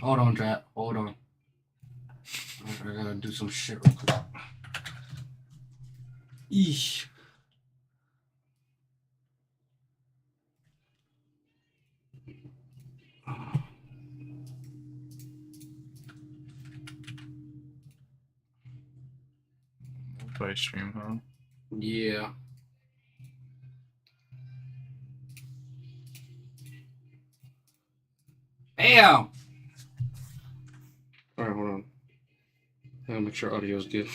Hold on, chat. Hold on. I gotta do some shit real quick. Eesh. Play stream, huh? Yeah. Damn. All right, hold on. I gotta make sure audio is good.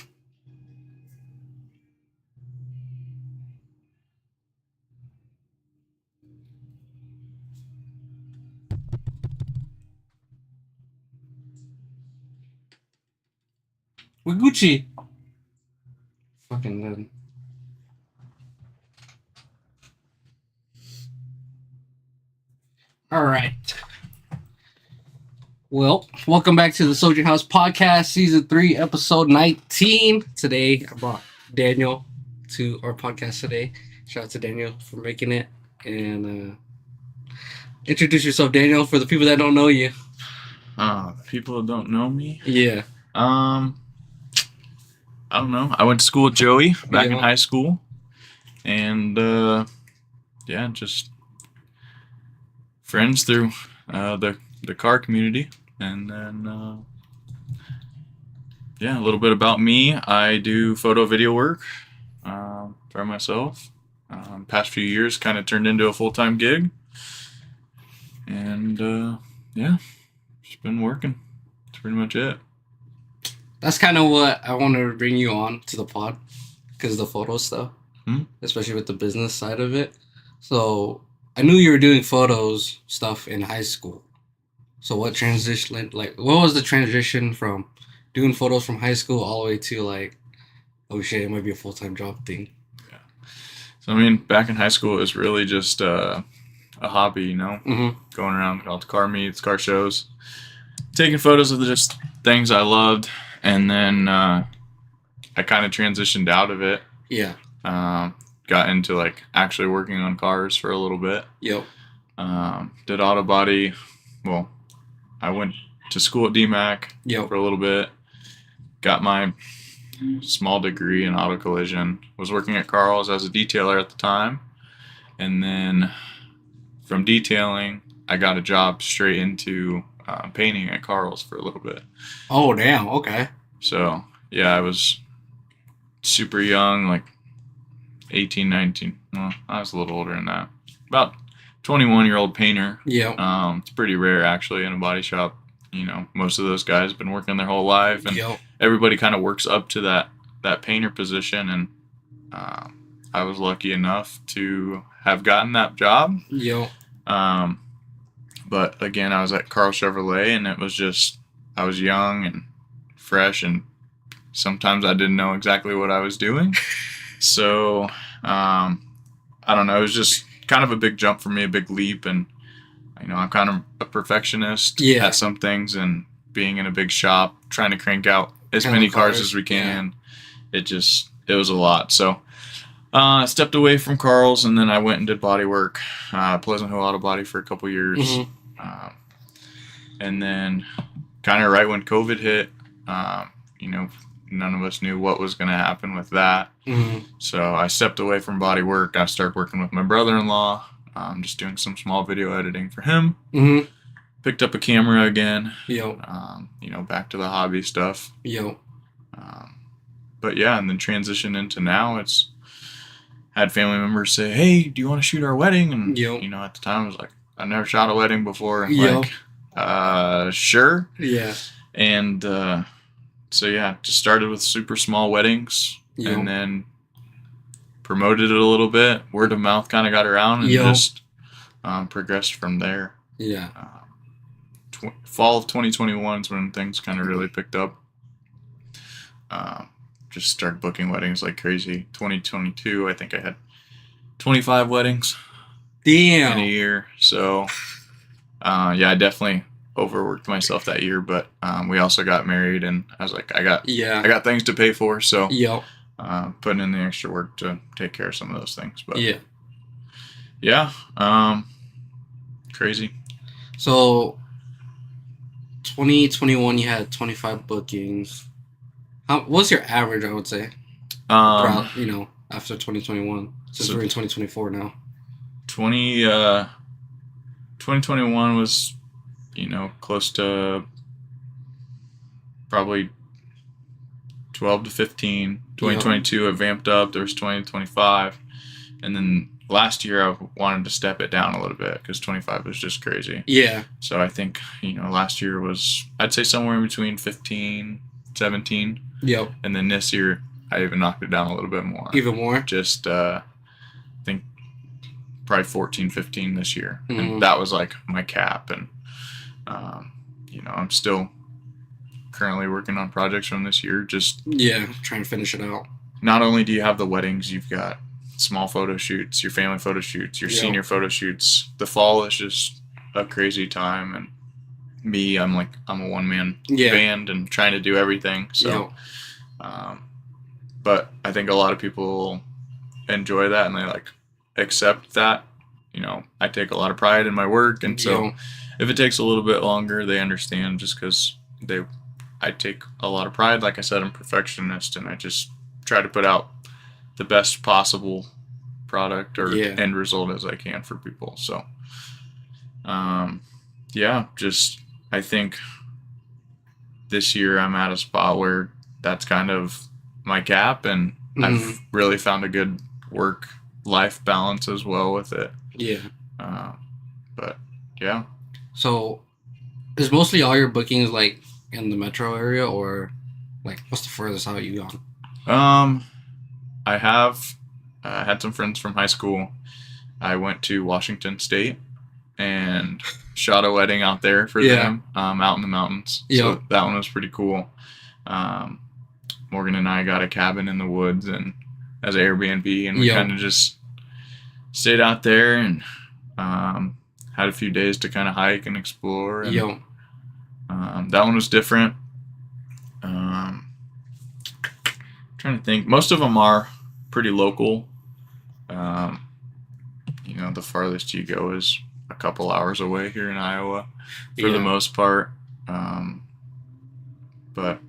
We Gucci. Fucking dead. All right. Well, welcome back to the Sojuhouse Podcast, Season 3, Episode 19. Today, I brought Daniel to our podcast today. Shout out to Daniel for making it. And introduce yourself, Daniel, for the people that don't know you. People that don't know me? Yeah. I don't know. I went to school with Joey back in high school. And, just friends through the car community. And then, a little bit about me. I do photo video work for myself. Past few years kind of turned into a full-time gig. And, just been working. That's pretty much it. That's kind of what I wanted to bring you on to the pod, because of the photo stuff, especially with the business side of it. So I knew you were doing photos stuff in high school. So what was the transition from doing photos from high school all the way to like, oh shit, it might be a full-time job thing? Yeah. So I mean, back in high school, it was really just a hobby, you know, going around all the car meets, car shows, taking photos of just things I loved, and then I kind of transitioned out of it. Yeah. Got into like actually working on cars for a little bit. Yep. Did auto body. Well, I went to school at DMAC for a little bit. Got my small degree in auto collision. Was working at Carl's as a detailer at the time, and then from detailing, I got a job straight into painting at Carl's for a little bit. Oh, damn. Okay. So, yeah, I was super young, like 18, 19. Well, I was a little older than that. About 21-year-old painter. Yeah. It's pretty rare, actually, in a body shop. You know, most of those guys have been working their whole life, and everybody kind of works up to that painter position, and I was lucky enough to have gotten that job. Yep. But again, I was at Carl Chevrolet, and it was just, I was young and fresh, and sometimes I didn't know exactly what I was doing. So, I don't know, it was just kind of a big jump for me, a big leap, and, you know, I'm kind of a perfectionist at some things, and being in a big shop, trying to crank out as many cars as we can, it was a lot. So, I stepped away from Carl's, and then I went and did body work, Pleasant Hill Auto Body for a couple years. And then kind of right when COVID hit, you know, none of us knew what was going to happen with that. So I stepped away from body work. I started working with my brother-in-law, just doing some small video editing for him. Picked up a camera again. You know, back to the hobby stuff. But yeah, and then transition into now, it's had family members say, hey, do you want to shoot our wedding? And, you know, at the time I was like, I never shot a wedding before. Like, sure. Yeah. And so, yeah, just started with super small weddings and then promoted it a little bit. Word of mouth kind of got around and just progressed from there. Yeah. Fall of 2021 is when things kind of really picked up. Just started booking weddings like crazy. 2022, I think I had 25 weddings. Damn. In a year. So, yeah, I definitely overworked myself that year, but we also got married, and I was like, I got things to pay for, so putting in the extra work to take care of some of those things. But crazy. So 2021, you had 25 bookings. What's your average, I would say, Um, throughout, after 2021, since so we're in 2024 now? 2021 was, close to probably 12 to 15. 2022 it vamped up. There was 2025, and then last year I wanted to step it down a little bit because 25 was just crazy. Yeah. So I think last year was, I'd say, somewhere in between 15, 17. Yep. And then this year I even knocked it down a little bit more. Even more? Just I think probably 14, 15 this year. Mm-hmm. And that was like my cap. And I'm still currently working on projects from this year. Just trying to finish it out. Not only do you have the weddings, you've got small photo shoots, your family photo shoots, your senior photo shoots. The fall is just a crazy time, and me, I'm a one-man band and trying to do everything. So, but I think a lot of people enjoy that, and they accept that. I take a lot of pride in my work, and so if it takes a little bit longer, they understand, just because I take a lot of pride. Like I said, I'm a perfectionist, and I just try to put out the best possible product or end result as I can for people. So, just I think this year I'm at a spot where that's kind of my gap, and I've really found a good work-life balance as well with it. Yeah. But yeah. So, is mostly all your bookings in the metro area, or what's the furthest out you gone? I have had some friends from high school. I went to Washington State and shot a wedding out there for them, out in the mountains. So that one was pretty cool. Morgan and I got a cabin in the woods and as an Airbnb, and we kind of just stayed out there and had a few days to kind of hike and explore. And, that one was different. Trying to think. Most of them are pretty local. The farthest you go is a couple hours away here in Iowa for the most part. But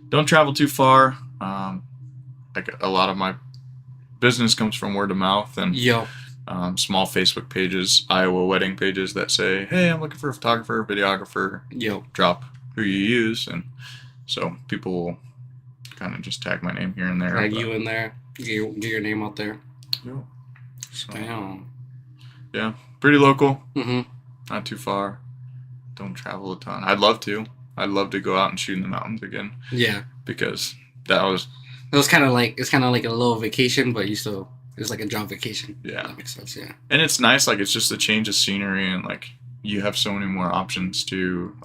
don't travel too far. A lot of my business comes from word of mouth and small Facebook pages, Iowa wedding pages that say, "Hey, I'm looking for a photographer, videographer. Drop who you use," and so people will kind of just tag my name here and there. Tag you in there. Get your name out there. So, damn. Yeah, pretty local. Mm-hmm. Not too far. Don't travel a ton. I'd love to. I'd love to go out and shoot in the mountains again. Yeah. Because it was kind of like a little vacation, but it's like a job vacation. Yeah. That makes sense. Yeah. And it's nice. It's just a change of scenery, and you have so many more options to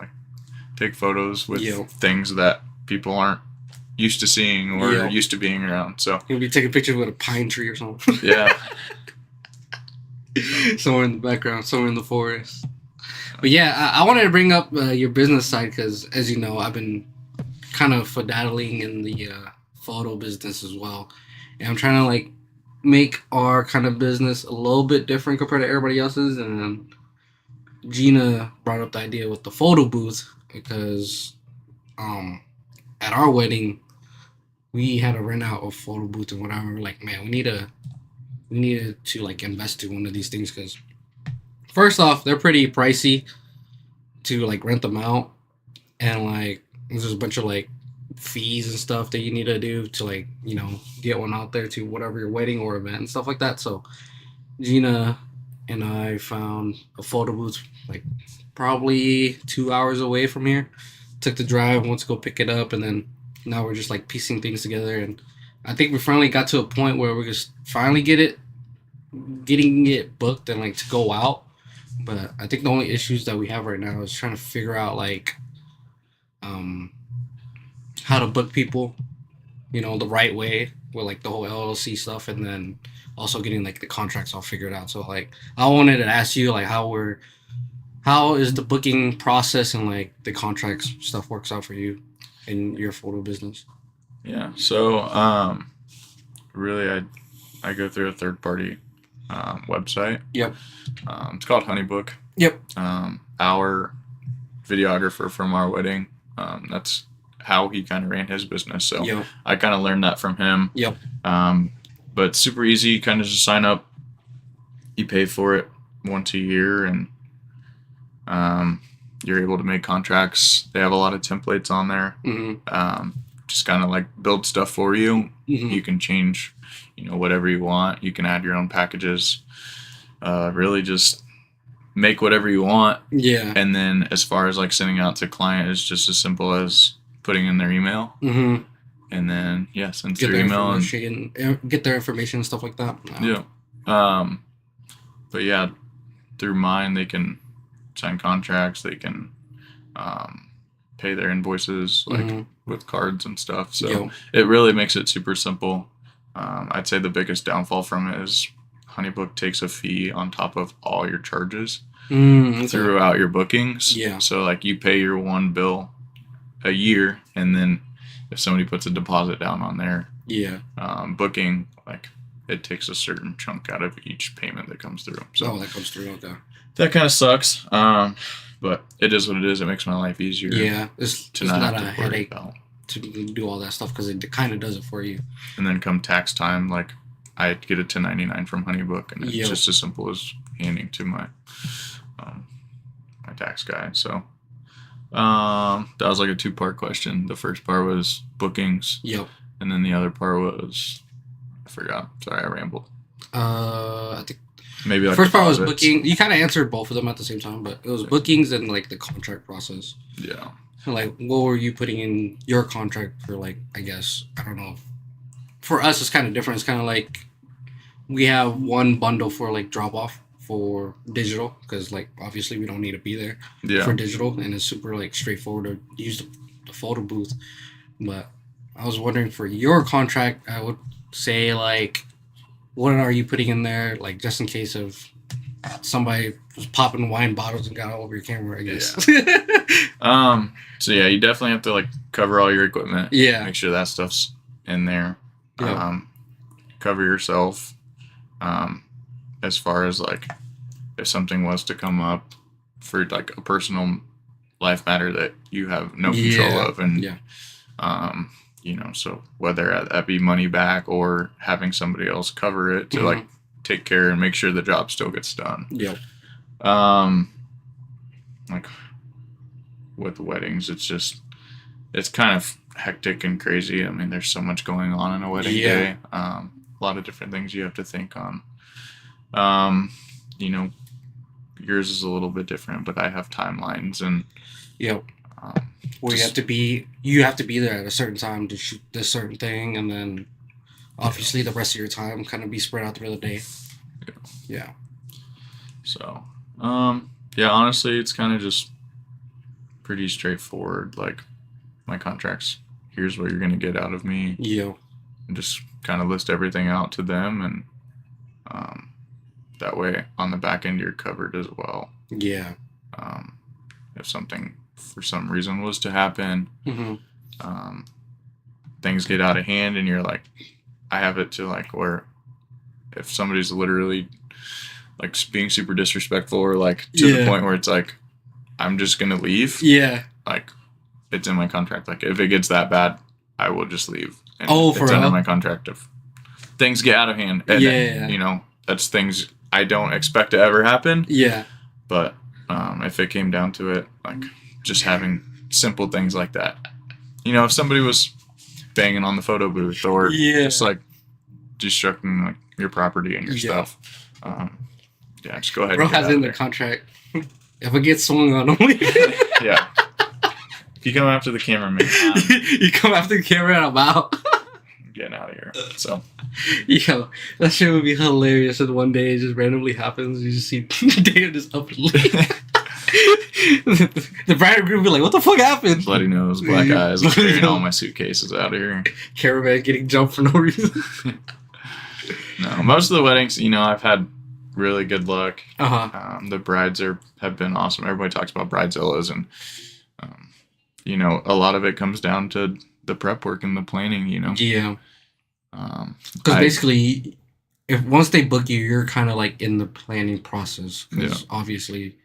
take photos with things that people aren't used to seeing or used to being around. So you'll be taking pictures with a pine tree or something. Yeah. Somewhere in the background, somewhere in the forest. But yeah, I wanted to bring up your business side because, as you know, I've been kind of daddling in the photo business as well, and I'm trying to make our kind of business a little bit different compared to everybody else's. And Gina brought up the idea with the photo booth because at our wedding we had to rent out a photo booth and whatever. We're like, man, we needed to invest in one of these things because first off, they're pretty pricey to rent them out, and there's a bunch of fees and stuff that you need to do to get one out there to whatever your wedding or event and stuff like that. So Gina and I found a photo booth probably 2 hours away from here. Took the drive, went to go pick it up, and then now we're just piecing things together. And I think we finally got to a point where we're just finally getting it booked and to go out. But I think the only issues that we have right now is trying to figure out how to book people, the right way with the whole LLC stuff, and then also getting the contracts all figured out. So I wanted to ask you how is the booking process and the contracts stuff works out for you in your photo business? Yeah. So really I go through a third party website. Yep. It's called Honeybook. Yep. Our videographer from our wedding. That's how he kind of ran his business. So Yep. I kind of learned that from him. Yep. But super easy, kind of just sign up. You pay for it once a year, and you're able to make contracts. They have a lot of templates on there. Just kind of like build stuff for you. You can change, whatever you want. You can add your own packages. Really just make whatever you want. Yeah. And then as far as like sending out to client, it's just as simple as putting in their email. And then send their email and get their information and stuff like that. Yeah. But yeah, through mine they can sign contracts. They can pay their invoices like with cards and stuff. So it really makes it super simple. I'd say the biggest downfall from it is HoneyBook takes a fee on top of all your charges throughout your bookings. Yeah. So like you pay your one bill a year, and then if somebody puts a deposit down on their booking, like it takes a certain chunk out of each payment that comes through. So that comes through. Okay. That kind of sucks. But it is what it is. It makes my life easier. Yeah. It's not a headache about to do all that stuff because it kind of does it for you. And then come tax time, like I get a 1099 from HoneyBook, and it's just as simple as handing to my my tax guy. So that was like a 2-part question. The first part was bookings. Yep. And then the other part was I forgot. Sorry, I rambled. I think maybe like first part was booking. You kind of answered both of them at the same time, but it was bookings and like the contract process. Yeah. Like, what were you putting in your contract for? Like, I guess I don't know. For us, it's kind of different. It's kind of like we have one bundle for like drop off for digital because like obviously we don't need to be there for digital, and it's super like straightforward to use the photo booth. But I was wondering for your contract, I would say like, what are you putting in there, like just in case of somebody was popping wine bottles and got all over your camera, I guess. So yeah, you definitely have to like cover all your equipment. Yeah. Make sure that stuff's in there. Yeah. Cover yourself. As far as like if something was to come up for like a personal life matter that you have no control of, and so whether that be money back or having somebody else cover it to like take care and make sure the job still gets done. Yep. Like with weddings, it's kind of hectic and crazy. I mean, there's so much going on in a wedding day. A lot of different things you have to think on. Yours is a little bit different, but I have timelines and where you have to be there at a certain time to shoot this certain thing, and then obviously the rest of your time kind of be spread out through the day. Yeah. So, honestly, it's kind of just pretty straightforward. Like my contracts, here's what you're gonna get out of me. Yeah. And just kind of list everything out to them, and that way on the back end you're covered as well. Yeah. If something for some reason was to happen, things get out of hand, and you're like, I have it to like where if somebody's literally like being super disrespectful or like to the point where it's like, I'm just gonna leave. Yeah. Like it's in my contract. Like if it gets that bad, I will just leave. And it's under my contract if things get out of hand. And that's things I don't expect to ever happen. Yeah. But if it came down to it, like just having simple things like that. If somebody was banging on the photo booth or just like destructing like your property and your stuff. Just go ahead. Bro has in the contract. If it gets swung on only. Yeah. If you come after the cameraman, you come after the camera and I'm out. I'm getting out of here. So. Yo, that shit would be hilarious. And one day it just randomly happens. You just see Dave just up and leave. The bride group be like, "What the fuck happened?" Bloody nose, black eyes. I'm carrying all my suitcases out of here. Caravan getting jumped for no reason. No, most of the weddings, I've had really good luck. The brides have been awesome. Everybody talks about bridezillas, and a lot of it comes down to the prep work and the planning. Yeah. Because basically, if once they book you, you're kind of like in the planning process. Because obviously,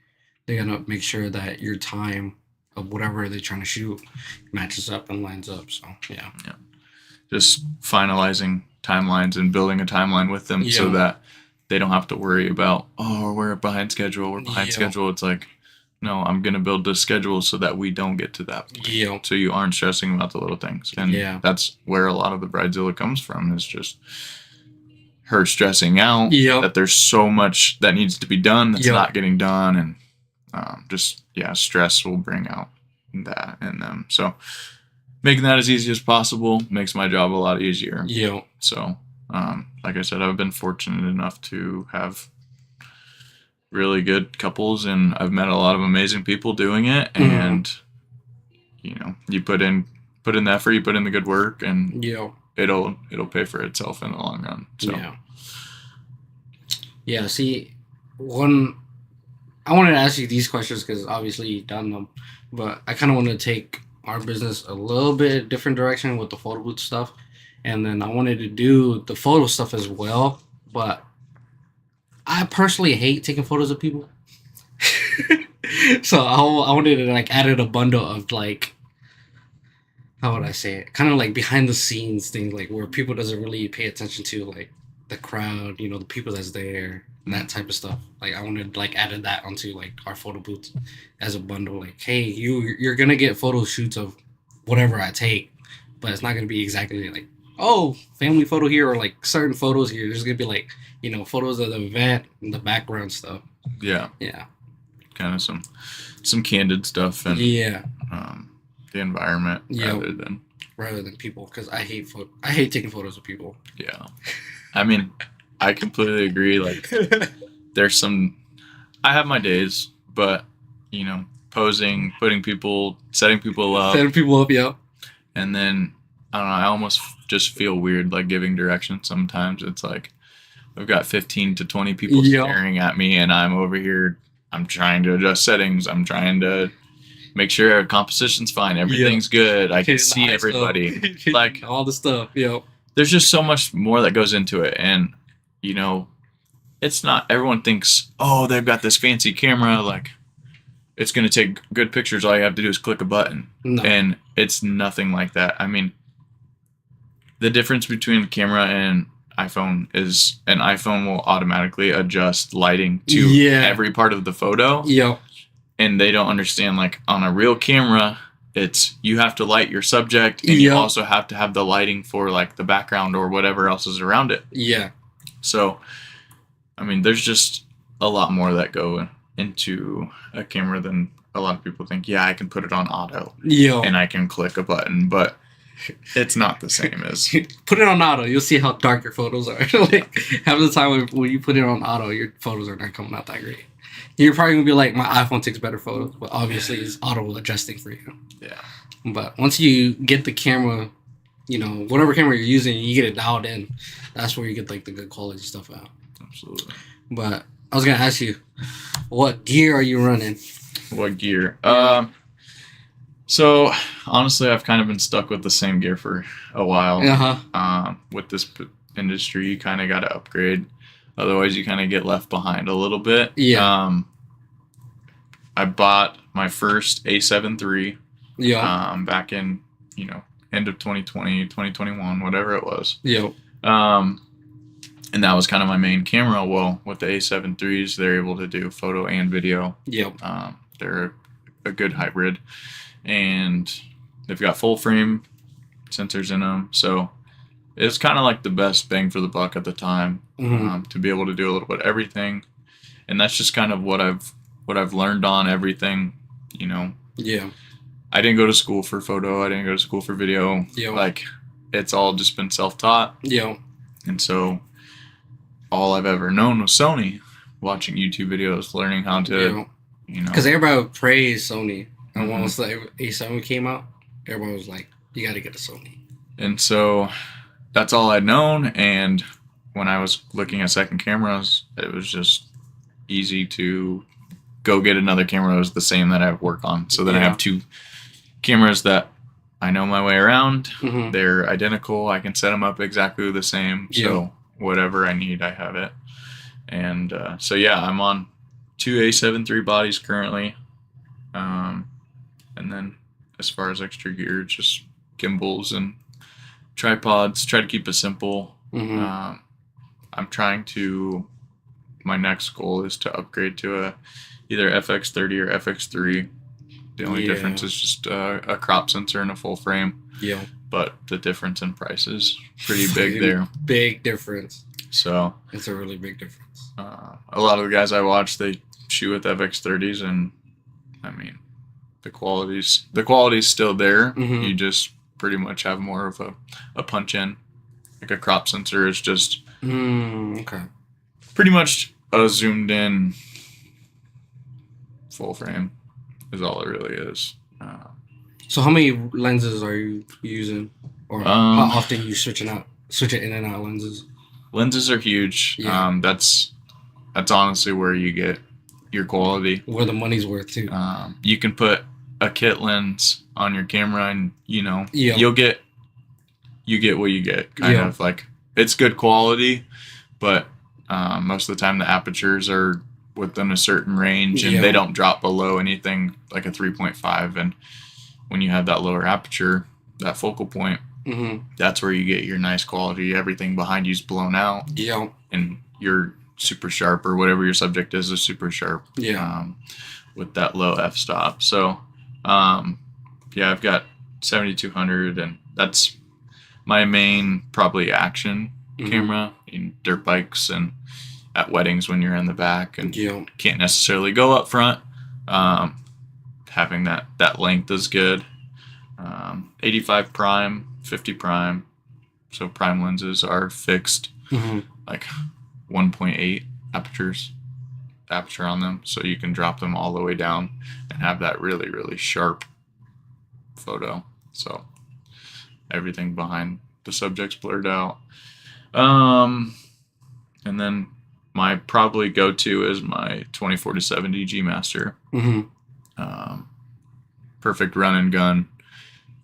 they're gonna make sure that your time of whatever they're trying to shoot matches up and lines up. So yeah. Just finalizing timelines and building a timeline with them so that they don't have to worry about, oh, we're behind schedule. We're behind schedule. It's like, no, I'm going to build this schedule so that we don't get to that point. So you aren't stressing about the little things. And that's where a lot of the Bridezilla comes from, is just her stressing out that there's so much that needs to be done that's not getting done. And stress will bring out that in them. So making that as easy as possible makes my job a lot easier. So, like I said, I've been fortunate enough to have really good couples, and I've met a lot of amazing people doing it. And you put in the effort, you put in the good work, and it'll pay for itself in the long run. So see, I wanted to ask you these questions because obviously you've done them, but I kind of want to take our business a little bit different direction with the photo booth stuff, and then I wanted to do the photo stuff as well, but I personally hate taking photos of people. So I wanted to like added a bundle of like, how would I say it, kind of like behind the scenes things, like where people doesn't really pay attention to, like the crowd, the people that's there, and that type of stuff. Like I wanted like added that onto like our photo booths as a bundle. Like, hey, you're gonna get photo shoots of whatever I take, but it's not gonna be exactly like, oh, family photo here, or like certain photos here. There's gonna be like, photos of the event and the background stuff. Yeah. Kind of some candid stuff and the environment rather than people, because I hate taking photos of people. Yeah. I mean, I completely agree. Like, I have my days, but, posing, setting people up. Yeah. And then, I don't know, I almost just feel weird, like, giving direction sometimes. It's like, I've got 15 to 20 people staring at me, and I'm over here, I'm trying to adjust settings. I'm trying to make sure our composition's fine. Everything's good. I can see everybody. Like, all the stuff, There's just so much more that goes into it. And, it's not, everyone thinks, oh, they've got this fancy camera, like, it's going to take good pictures. All you have to do is click a button. No. And it's nothing like that. I mean, the difference between a camera and iPhone is an iPhone will automatically adjust lighting to every part of the photo. And they don't understand, like, on a real camera, it's you have to light your subject, and you also have to have the lighting for, like, the background or whatever else is around it. So, I mean, there's just a lot more that go into a camera than a lot of people think. Yeah, I can put it on auto. And I can click a button, but it's not the same as... Put it on auto. You'll see how dark your photos are. Like, half the time when you put it on auto, your photos are not coming out that great. You're probably going to be like, my iPhone takes better photos, but obviously it's auto adjusting for you. Yeah. But once you get the camera, whatever camera you're using, you get it dialed in, that's where you get, like, the good quality stuff out. Absolutely. But I was going to ask you, what gear are you running? What gear? So, honestly, I've kind of been stuck with the same gear for a while. With this industry, you kind of got to upgrade. Otherwise, you kind of get left behind a little bit. I bought my first A7 III back in, end of 2020, 2021, whatever it was. And that was kind of my main camera. Well, with the A7 IIIs, they're able to do photo and video. They're a good hybrid. And they've got full frame sensors in them. So it's kind of like the best bang for the buck at the time, to be able to do a little bit of everything. And that's just kind of what I've learned on everything, I didn't go to school for photo. I didn't go to school for video. Like, it's all just been self-taught. And so all I've ever known was Sony, watching YouTube videos, learning how to, Because everybody would praise Sony. And once the A7 came out, everyone was like, you got to get a Sony. And so that's all I'd known. And when I was looking at second cameras, it was just easy to go get another camera that was the same that I work on. So then I have two cameras that I know my way around. They're identical. I can set them up exactly the same. So whatever I need, I have it. And I'm on two A7 III bodies currently. And then as far as extra gear, just gimbals and tripods. Try to keep it simple. Mm-hmm. I'm trying to. My next goal is to upgrade to either FX30 or FX3. The only difference is just a crop sensor and a full frame. Yeah. But the difference in price is pretty big there. Big difference. So it's a really big difference. A lot of the guys I watch, they shoot with FX30s, and I mean, the quality's still there. Mm-hmm. You just pretty much have more of a punch in. Like a crop sensor is just okay. Pretty much a zoomed in full frame is all it really is. So how many lenses are you using, or how often you switching in and out lenses? Lenses are huge. Yeah. That's honestly where you get your quality. Where the money's worth too. You can put a kit lens on your camera, and yeah. you get what you get. Kind of like it's good quality, but most of the time the apertures are within a certain range, and they don't drop below anything like a 3.5. And when you have that lower aperture, that focal point, that's where you get your nice quality. Everything behind you's blown out. Yeah. And you're super sharp, or whatever your subject is super sharp. Yeah. With that low f-stop. So, I've got 7200, and that's my main probably action camera in dirt bikes and at weddings when you're in the back and can't necessarily go up front. Having that length is good. 85 prime, 50 prime. So prime lenses are fixed, like 1.8 aperture on them. So you can drop them all the way down and have that really, really sharp photo. So everything behind the subject's blurred out. And then my probably go-to is my 24-70 G Master. Perfect run and gun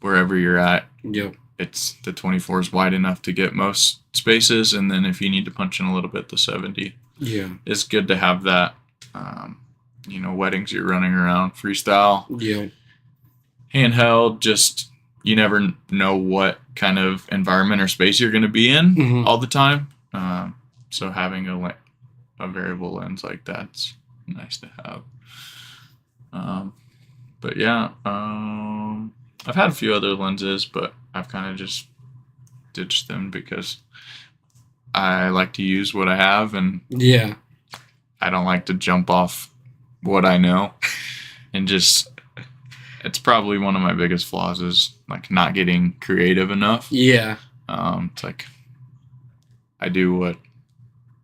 wherever you're at. Yep. It's the 24 is wide enough to get most spaces, and then if you need to punch in a little bit, the 70. Yeah. It's good to have that. Weddings, you're running around freestyle. Yeah. Handheld, just you never know what kind of environment or space you're going to be in all the time. So having a variable lens like that's nice to have. But yeah, I've had a few other lenses, but I've kind of just ditched them because I like to use what I have, and I don't like to jump off what I know. And just, it's probably one of my biggest flaws is like not getting creative enough. Yeah. It's like I do what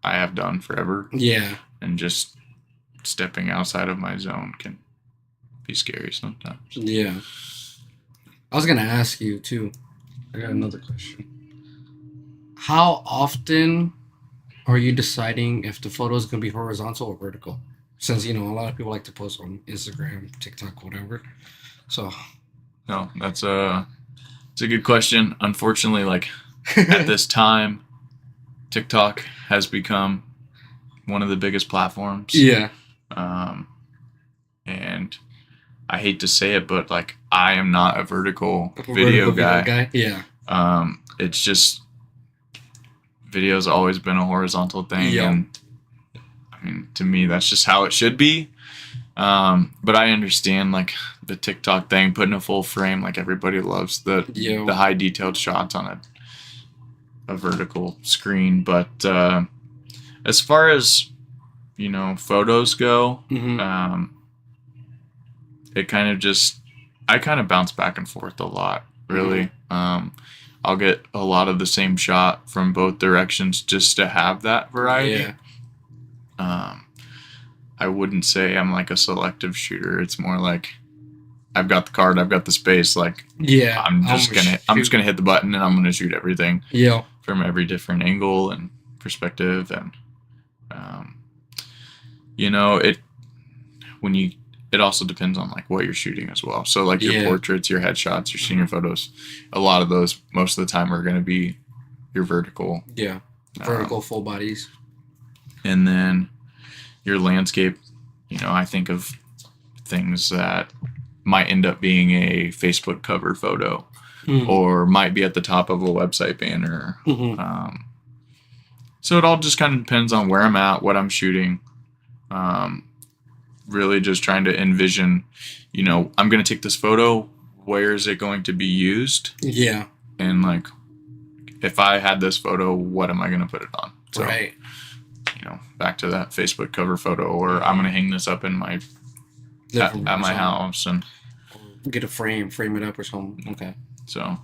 I have done forever. Yeah. And just stepping outside of my zone can be scary sometimes. Yeah. I was going to ask you too. I got another question. How often are you deciding if the photo is going to be horizontal or vertical? Since, a lot of people like to post on Instagram, TikTok, whatever. So. No, it's a good question. Unfortunately, like at this time, TikTok has become one of the biggest platforms. Yeah. And I hate to say it, but like I am not a vertical video guy. Yeah. It's just video's always been a horizontal thing. Yeah. And I mean, to me, that's just how it should be. But I understand like the TikTok thing, putting a full frame, like everybody loves the high detailed shots on a vertical screen. But as far as photos go, it kind of I kind of bounce back and forth a lot, really. I'll get a lot of the same shot from both directions just to have that variety. Yeah. I wouldn't say I'm like a selective shooter. It's more like I've got the card, I've got the space. Like I'm just gonna hit the button and I'm gonna shoot everything. Yeah. From every different angle and perspective, and it also depends on like what you're shooting as well. So like your portraits, your headshots, your senior photos, a lot of those most of the time are going to be your vertical. Yeah. Vertical full bodies. And then your landscape, I think of things that might end up being a Facebook cover photo, or might be at the top of a website banner. So it all just kind of depends on where I'm at, what I'm shooting. Really just trying to envision, I'm going to take this photo. Where is it going to be used? Yeah. And like, if I had this photo, what am I going to put it on? So, right. Back to that Facebook cover photo, or I'm going to hang this up in my at my house and get a frame it up or something. Okay. So,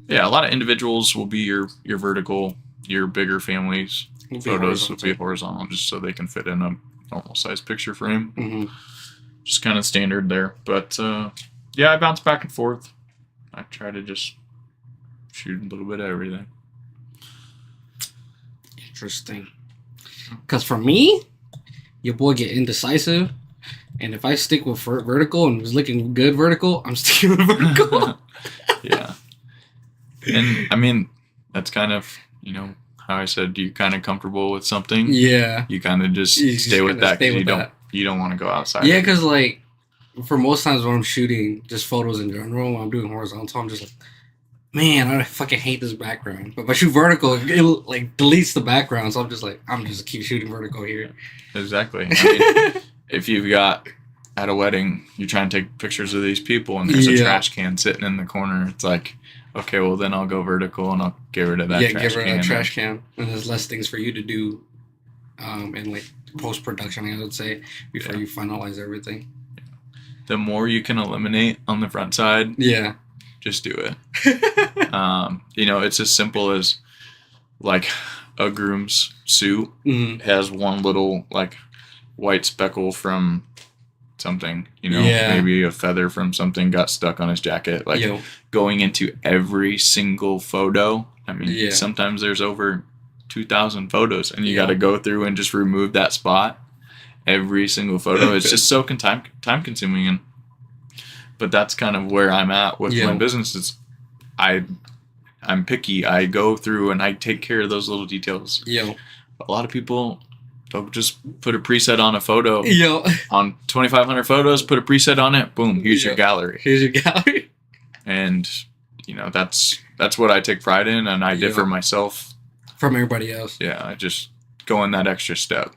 yeah, a lot of individuals will be your vertical. Your bigger families photos will be horizontal, just so they can fit in a normal size picture frame. Just kind of standard there. But yeah, I bounce back and forth. I try to just shoot a little bit of everything. Interesting. Because for me, your boy get indecisive, and if I stick with vertical and was looking good vertical, I'm sticking with vertical. Yeah. And I mean, that's kind of, how I said, you're kind of comfortable with something. Yeah. You kind of just stay with that because you don't want to go outside. Yeah, because like for most times when I'm shooting just photos in general, when I'm doing horizontal, I'm just like, man, I fucking hate this background. But if I shoot vertical, it like deletes the background, so I'm just keep shooting vertical here. Exactly. I mean, if you've got at a wedding, you're trying to take pictures of these people, and there's a trash can sitting in the corner. It's like, okay, well then I'll go vertical and I'll get rid of that trash can. Yeah, get rid of that trash can. And there's less things for you to do in like post-production, I would say, before you finalize everything. The more you can eliminate on the front side, just do it. It's as simple as like a groom's suit has one little like white speckle from something, maybe a feather from something got stuck on his jacket. Like going into every single photo. I mean, sometimes there's over 2,000 photos, and you got to go through and just remove that spot every single photo. It's just so time consuming, but that's kind of where I'm at with my business. Is I'm picky. I go through and I take care of those little details. A lot of people, they'll just put a preset on a photo. On 2,500 photos, put a preset on it. Boom, here's your gallery. And that's what I take pride in, and I differ myself from everybody else. Yeah, I just go in that extra step.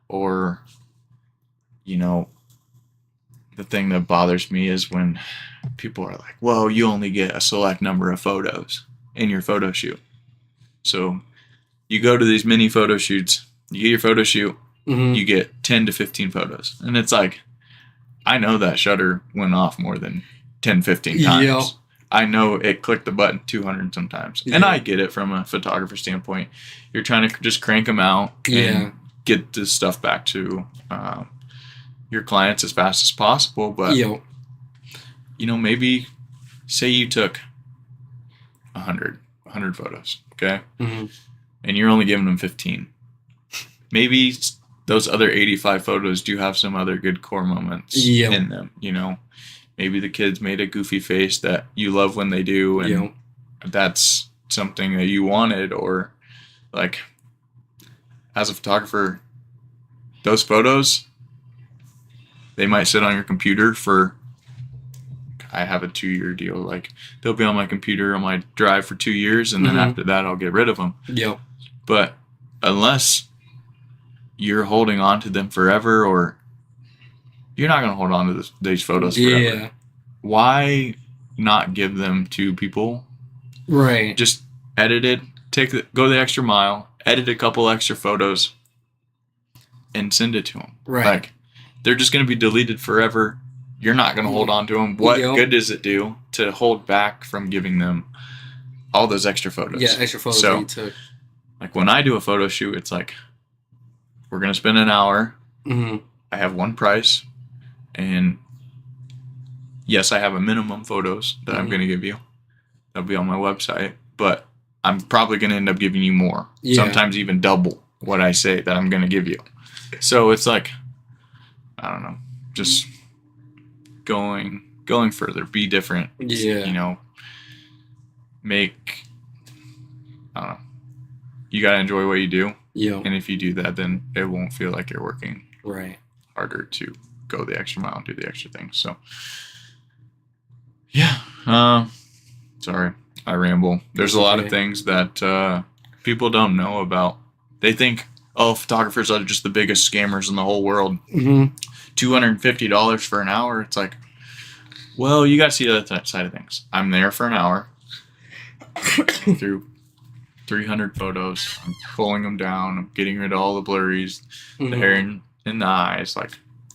Or, the thing that bothers me is when people are like, well, you only get a select number of photos in your photo shoot. So you go to these mini photo shoots, you get your photo shoot, you get 10 to 15 photos. And it's like, I know that shutter went off more than 10, 15 times. I know it clicked the button 200 sometimes. And I get it from a photographer standpoint. You're trying to just crank them out and get this stuff back to your clients as fast as possible. But, maybe say you took 100 photos, okay? And you're only giving them 15. Maybe those other 85 photos do have some other good core moments in them, Maybe the kids made a goofy face that you love when they do, and that's something that you wanted. Or, like, as a photographer, those photos, they might sit on your computer for, I have a 2-year deal. Like, they'll be on my computer on my drive for 2 years, and then after that, I'll get rid of them. But unless you're holding on to them forever, or you're not going to hold on to these photos forever. Why not give them to people? Right. Just edit it, go the extra mile, edit a couple extra photos, and send it to them. Right. Like, they're just going to be deleted forever. You're not going to hold on to them. What good does it do to hold back from giving them all those extra photos? Yeah, extra photos that you took. Like, when I do a photo shoot, it's like, we're going to spend an hour. I have one price. And yes, I have a minimum photos that I'm going to give you. That'll be on my website. But I'm probably going to end up giving you more. Sometimes even double what I say that I'm going to give you. So it's like, I don't know, just going further, be different. Make, I don't know, you got to enjoy what you do. And if you do that, then it won't feel like you're working harder to go the extra mile and do the extra things. So Yeah. Sorry, I ramble. There's a lot of things that people don't know about. They think, oh, photographers are just the biggest scammers in the whole world. Mm-hmm. $250 for an hour. It's like, well, you got to see the other side of things. I'm there for an hour through 300 photos. I'm pulling them down. I'm getting rid of all the blurries, the hair in the eyes, like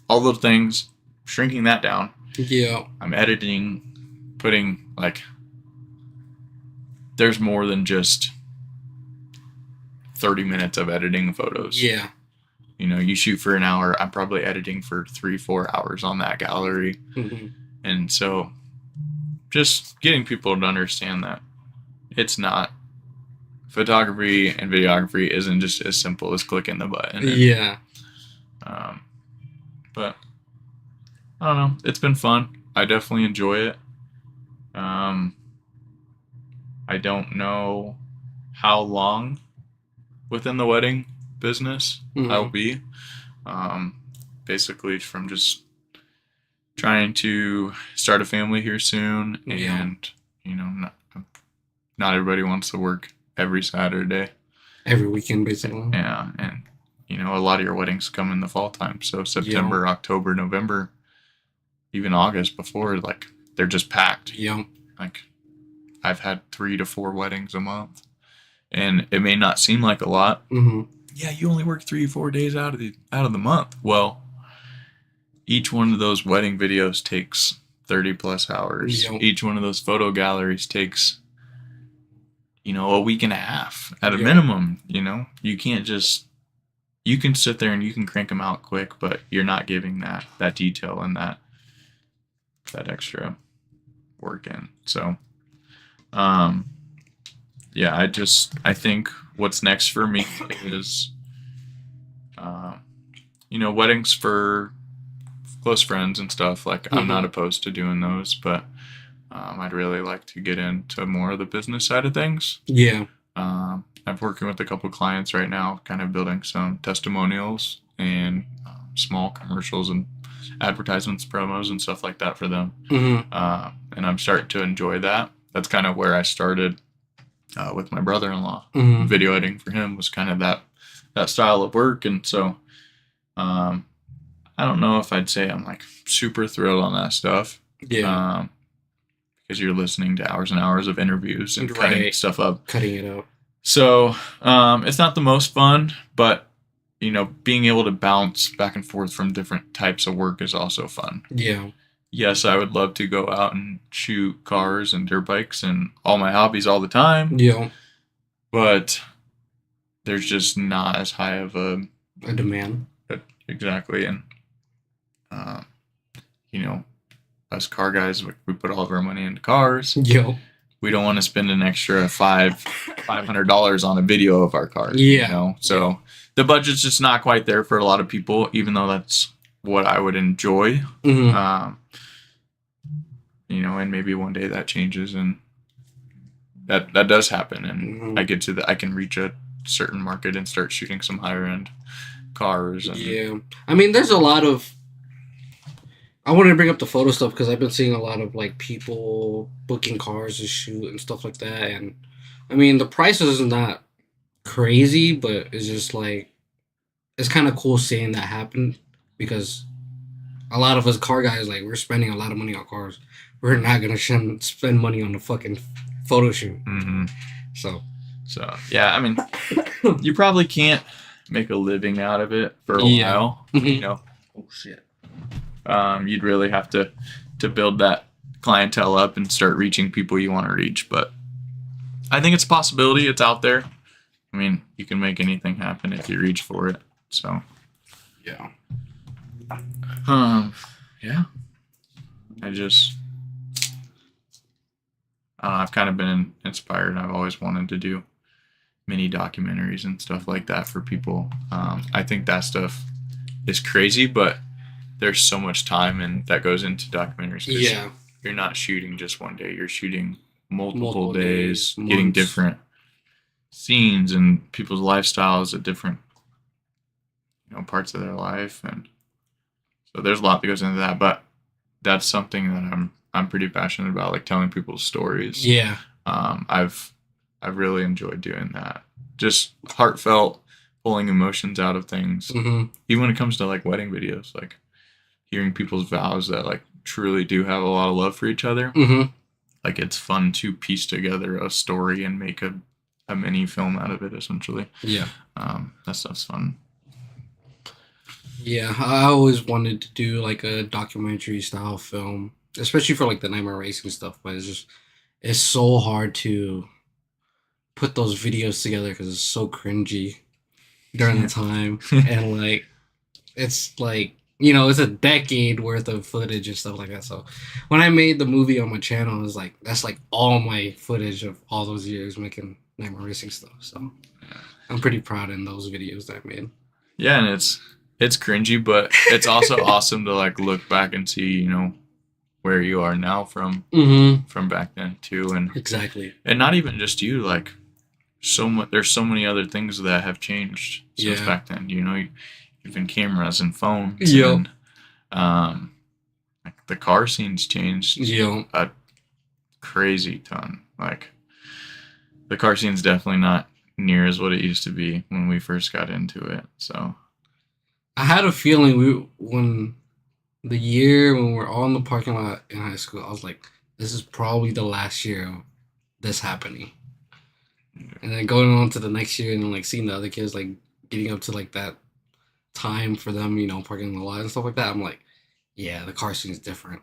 all those things, shrinking that down. Yeah. I'm editing, putting, like, there's more than just 30 minutes of editing photos. Yeah. You know, you shoot for an hour. I'm probably editing for 3-4 hours on that gallery. Mm-hmm. And so just getting people to understand that it's not, photography and videography isn't just as simple as clicking the button. Yeah. But I don't know. It's been fun. I definitely enjoy it. I don't know how long within the wedding business I'll be. Basically from just trying to start a family here soon, and you know, not everybody wants to work every Saturday, every weekend, basically. Yeah, and you know, a lot of your weddings come in the fall time, so September, October, November, even August before, like, they're just packed. Yeah. Like, I've had 3 to 4 weddings a month, and it may not seem like a lot. Mm-hmm. Yeah, you only work 3 or 4 days out of the month. Well, each one of those wedding videos takes 30 plus hours. Yep. Each one of those photo galleries takes, you know, a week and a half at a minimum. You know, you can't just, you can sit there and you can crank them out quick, but you're not giving that detail and that extra work in. So, yeah, I think what's next for me is, you know, weddings for close friends and stuff. Like, I'm not opposed to doing those, but I'd really like to get into more of the business side of things. Yeah. I'm working with a couple clients right now, kind of building some testimonials and small commercials and advertisements, promos, and stuff like that for them. And I'm starting to enjoy that. That's kind of where I started with my brother-in-law. Video editing for him was kind of that style of work. And so I don't know if I'd say I'm like super thrilled on that stuff. Yeah. Because you're listening to hours and hours of interviews and cutting stuff up. Cutting it out. So it's not the most fun, but, you know, being able to bounce back and forth from different types of work is also fun. Yeah. Yes, I would love to go out and shoot cars and dirt bikes and all my hobbies all the time. Yeah. But there's just not as high of a demand. Exactly. And, you know, us car guys, we put all of our money into cars. Yeah. We don't want to spend an extra $500 on a video of our cars. Yeah. You know? So the budget's just not quite there for a lot of people, even though that's what I would enjoy. You know, and maybe one day that changes and that does happen, and I can reach a certain market and start shooting some higher end cars. And, I mean, there's a lot of, I wanted to bring up the photo stuff because I've been seeing a lot of like people booking cars to shoot and stuff like that. And I mean, the prices is not crazy, but it's just like, it's kind of cool seeing that happen because a lot of us car guys, like, we're spending a lot of money on cars. We're not going to spend money on the fucking photo shoot. So yeah, I mean, you probably can't make a living out of it for a while, you know. Oh shit. You'd really have to build that clientele up and start reaching people you want to reach. But I think it's a possibility. It's out there. I mean, you can make anything happen if you reach for it. So, yeah. Yeah. I've kind of been inspired. I've always wanted to do mini documentaries and stuff like that for people. I think that stuff is crazy, but there's so much time and that goes into documentaries. Yeah. You're not shooting just one day. You're shooting multiple days, getting different scenes and people's lifestyles at different, you know, parts of their life. And so there's a lot that goes into that, but that's something that I'm I'm pretty passionate about, like telling people's stories. Yeah. I've really enjoyed doing that. Just heartfelt, pulling emotions out of things. Mm-hmm. Even when it comes to like wedding videos, like hearing people's vows that like truly do have a lot of love for each other. Mm-hmm. Like it's fun to piece together a story and make a mini film out of it, essentially. Yeah. That stuff's fun. Yeah, I always wanted to do like a documentary style film, especially for like the nightmare racing stuff. But it's so hard to put those videos together because it's so cringy during the time, and like it's like it's a decade worth of footage and stuff like that. So when I made the movie on my channel, it was like that's like all my footage of all those years making nightmare racing stuff. So I'm pretty proud in those videos that I made. Yeah, and it's cringy, but it's also awesome to like look back and see, where you are now from back then too, and exactly, and not even just you, like there's so many other things that have changed since back then. Even cameras and phones, and like the car scene's changed a crazy ton. Like the car scene's definitely not near as what it used to be when we first got into it. So I had a feeling when we're all in the parking lot in high school, I was like, this is probably the last year of this happening. And then going on to the next year and like seeing the other kids like getting up to like that time for them, parking in the lot and stuff like that, I'm like, yeah, the car scene is different.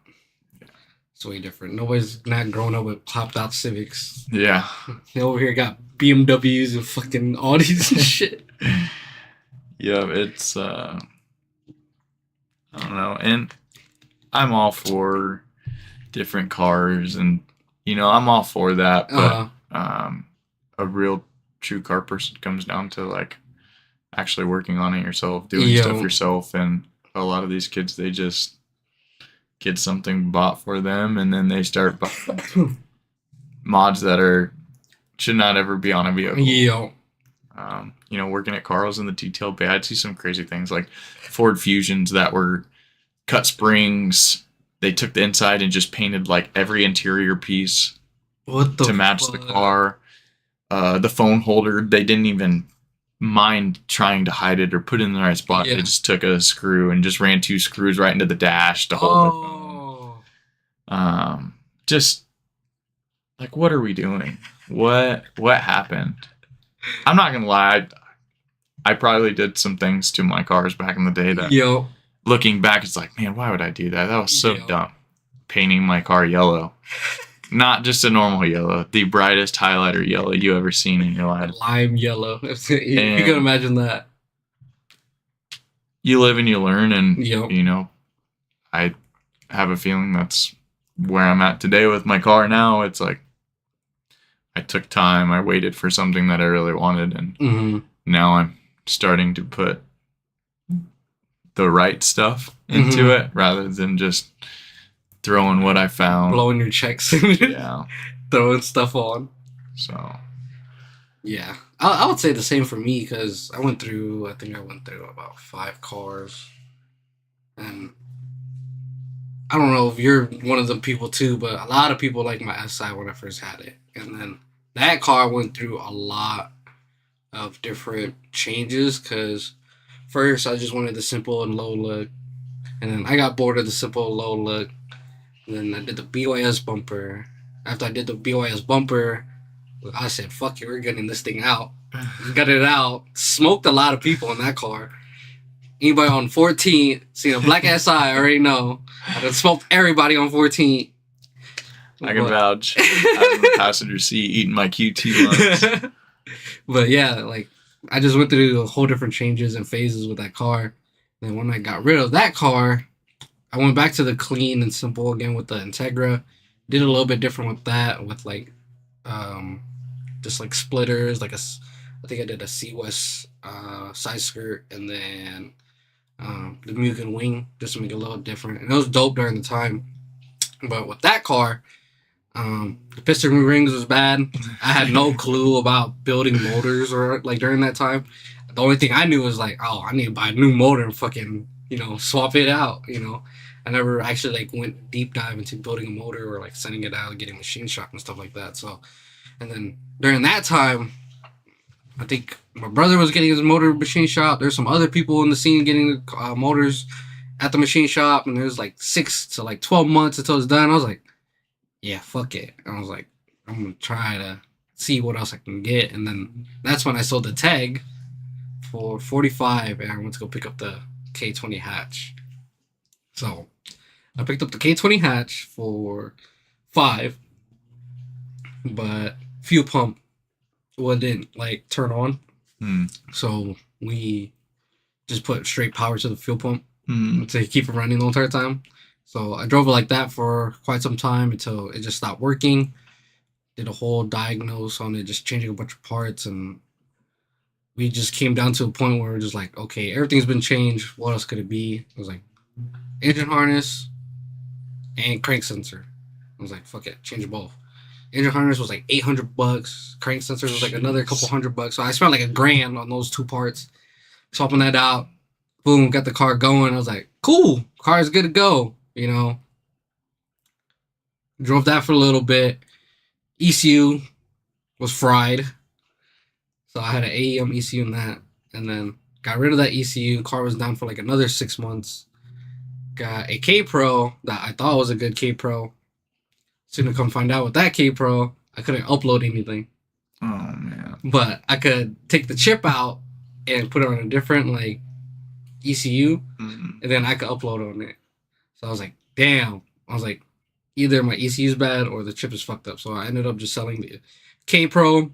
Yeah. It's way different. Nobody's not growing up with popped out Civics. Yeah. They over here got BMWs and fucking Audis and shit. Yeah, it's I don't know, and I'm all for different cars, and I'm all for that, but a real true car person comes down to like actually working on it yourself, doing stuff yourself, and a lot of these kids, they just get something bought for them, and then they start buying mods that should not ever be on a vehicle. Working at Carl's in the detail bay, I'd see some crazy things like Ford Fusions that were cut springs. They took the inside and just painted like every interior piece to match the car. The phone holder, they didn't even mind trying to hide it or put it in the right spot. They just took a screw and just ran 2 screws right into the dash to hold the phone. Just like, what are we doing? What happened? I'm not gonna lie, I probably did some things to my cars back in the day that looking back, it's like, man, why would I do that? That was so dumb. Painting my car yellow. Not just a normal yellow, the brightest highlighter yellow you ever seen in your life. Lime yellow. You can imagine that. You live and you learn, and I have a feeling that's where I'm at today with my car now. It's like I took time, I waited for something that I really wanted, and now I'm starting to put the right stuff into it rather than just throwing what I found. Blowing your checks. Throwing stuff on. So. Yeah. I would say the same for me because I went through about 5 cars. And I don't know if you're one of the people too, but a lot of people like my SI when I first had it. And then that car went through a lot of different changes because first I just wanted the simple and low look. And then I got bored of the simple low look. And then I did the BYS bumper. After I did the BYS bumper, I said, fuck it, we're getting this thing out. Got it out. Smoked a lot of people in that car. Anybody on 14, seen a black SI, I already know. I done smoked everybody on 14. I can vouch. I was in the passenger seat eating my QT lunch. But yeah, like, I just went through a whole different changes and phases with that car. And then when I got rid of that car, I went back to the clean and simple again with the Integra. Did a little bit different with that, with like, just like splitters, like I think I did a C-West side skirt, and then the Mugen wing, just to make it a little different. And it was dope during the time. But with that car, the piston rings was bad. I had no clue about building motors or like during that time. The only thing I knew was like, oh, I need to buy a new motor and fucking, swap it out, And I never actually like went deep dive into building a motor or like sending it out, getting machine shop and stuff like that. So, and then during that time, I think my brother was getting his motor machine shop. There's some other people in the scene getting motors at the machine shop, and there's like 6 to like 12 months until it's done. I was like, yeah, fuck it. I was like, I'm gonna try to see what else I can get, and then that's when I sold the tag for 45, and I went to go pick up the K20 hatch. So I picked up the K20 hatch for 5, but fuel pump wouldn't like turn on. So we just put straight power to the fuel pump to keep it running the entire time. So I drove it like that for quite some time until it just stopped working. Did a whole diagnose on it, just changing a bunch of parts, and we just came down to a point where we're just like, okay, everything's been changed. What else could it be? It was like engine harness and crank sensor. I was like, fuck it, change both. Engine harness was like $800. Crank sensor was like another couple $100. So I spent like $1,000 on those 2 parts. Swapping that out. Boom, got the car going. I was like, cool, car's good to go. You know, drove that for a little bit. ECU was fried. So I had an AEM ECU in that. And then got rid of that ECU. Car was down for like another 6 months. Got a K Pro that I thought was a good K Pro. Soon to come find out with that K Pro, I couldn't upload anything. Oh man! But I could take the chip out and put it on a different like ECU, and then I could upload on it. So I was like, damn. I was like, either my ECU is bad or the chip is fucked up. So I ended up just selling the K Pro.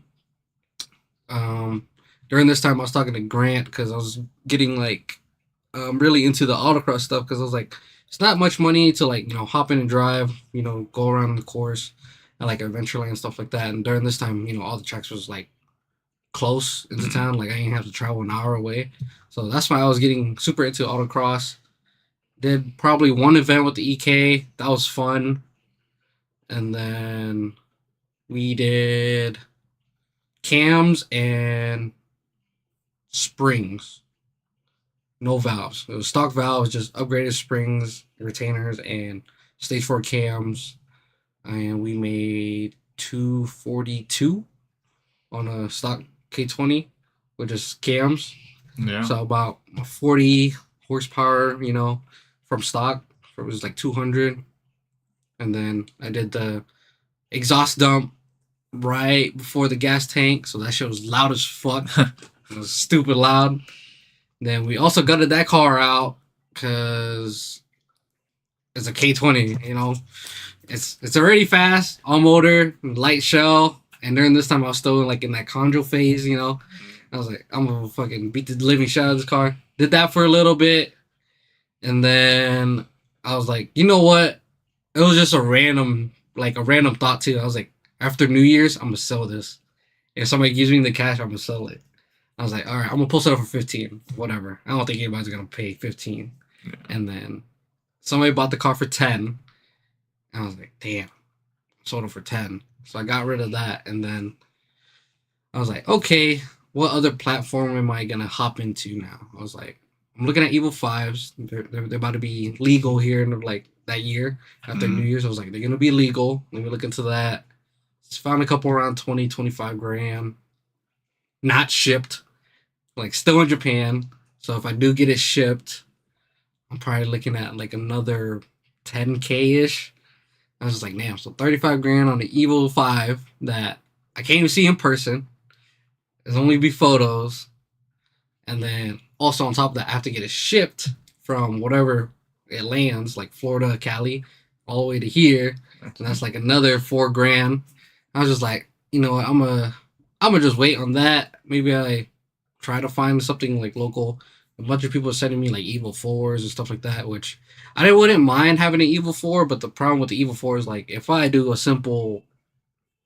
During this time, I was talking to Grant because I was getting like really into the autocross stuff because I was like, it's not much money to like, you know, hop in and drive, you know, go around the course and like Adventureland and stuff like that. And during this time, you know, all the tracks was like close into town. Like I didn't have to travel an hour away. So that's why I was getting super into autocross. Did probably 1 event with the EK. That was fun. And then we did cams and springs. No valves. It was stock valves, just upgraded springs, retainers, and stage 4 cams. And we made 242 on a stock K20 with just cams. Yeah. So about 40 horsepower, you know, from stock. It was like 200. And then I did the exhaust dump right before the gas tank. So that shit was loud as fuck. It was stupid loud. Then we also gutted that car out because it's a K20, you know. It's already fast, all motor, light shell. And during this time, I was still like in that conjo phase, you know. I was like, I'm gonna fucking beat the living shit out of this car. Did that for a little bit. And then I was like, you know what? It was just a random thought too. I was like, after New Year's, I'm gonna sell this. If somebody gives me the cash, I'm gonna sell it. I was like, all right, I'm gonna post it up for 15, whatever. I don't think anybody's gonna pay 15. Yeah. And then somebody bought the car for 10. And I was like, damn, sold it for 10. So I got rid of that, and then I was like, okay, what other platform am I gonna hop into now? I was like, I'm looking at Evo 5s. They're about to be legal here in like that year after New Year's. I was like, they're gonna be legal. Let me look into that. Just found a couple around 20, 25 grand. Not shipped, like still in Japan. So if I do get it shipped, I'm probably looking at like another 10K ish. I was just like, damn, so 35 grand on the Evo 5 that I can't even see in person. It's only be photos. And then also on top of that, I have to get it shipped from whatever it lands, like Florida, Cali, all the way to here. And that's like another 4 grand. I was just like, you know what, I'm gonna just wait on that. Maybe I try to find something like local. A bunch of people are sending me like Evo 4s and stuff like that, which I wouldn't mind having an Evo 4, but the problem with the Evo 4 is like if I do a simple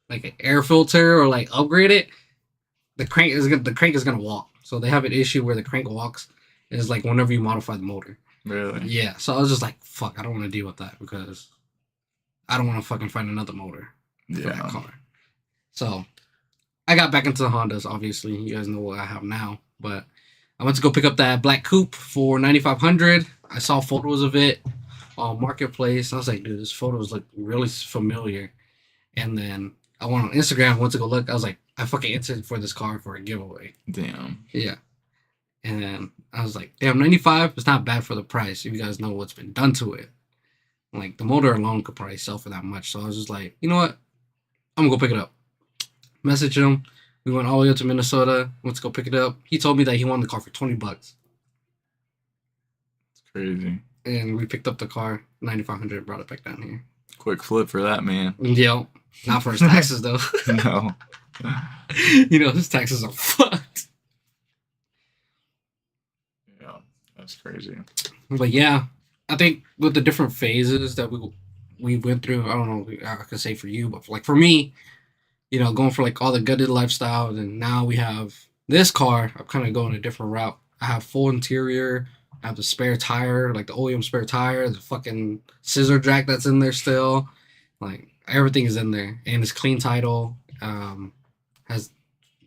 like an air filter or like upgrade it, the crank is gonna walk. So they have an issue where the crank walks is like whenever you modify the motor. Really? Yeah. So I was just like, fuck, I don't want to deal with that because I don't want to fucking find another motor for that car. So I got back into the Hondas, obviously. You guys know what I have now. But I went to go pick up that black coupe for $9,500. I saw photos of it. on Marketplace. I was like, dude, this photos look really familiar. And then I went on Instagram, went to go look. I was like, I fucking entered for this car for a giveaway. Damn. Yeah. And then I was like, damn, 95 is not bad for the price. If you guys know what's been done to it. Like, the motor alone could probably sell for that much. So I was just like, you know what? I'm going to go pick it up. Message him. We went all the way up to Minnesota. Went to go pick it up. He told me that he wanted the car for $20. It's crazy. And we picked up the car, $9,500, brought it back down here. Quick flip for that, man. Yo, not for his taxes, though. No. You know, his taxes are fucked. Yeah, that's crazy. But yeah, I think with the different phases that we went through, I don't know, I could say for you, but like for me, you know, going for like all the gutted lifestyle, and now we have this car. I'm kind of going a different route. I have full interior. I have the spare tire, like the OEM spare tire, the fucking scissor jack that's in there still. Like everything is in there, and it's clean title. Has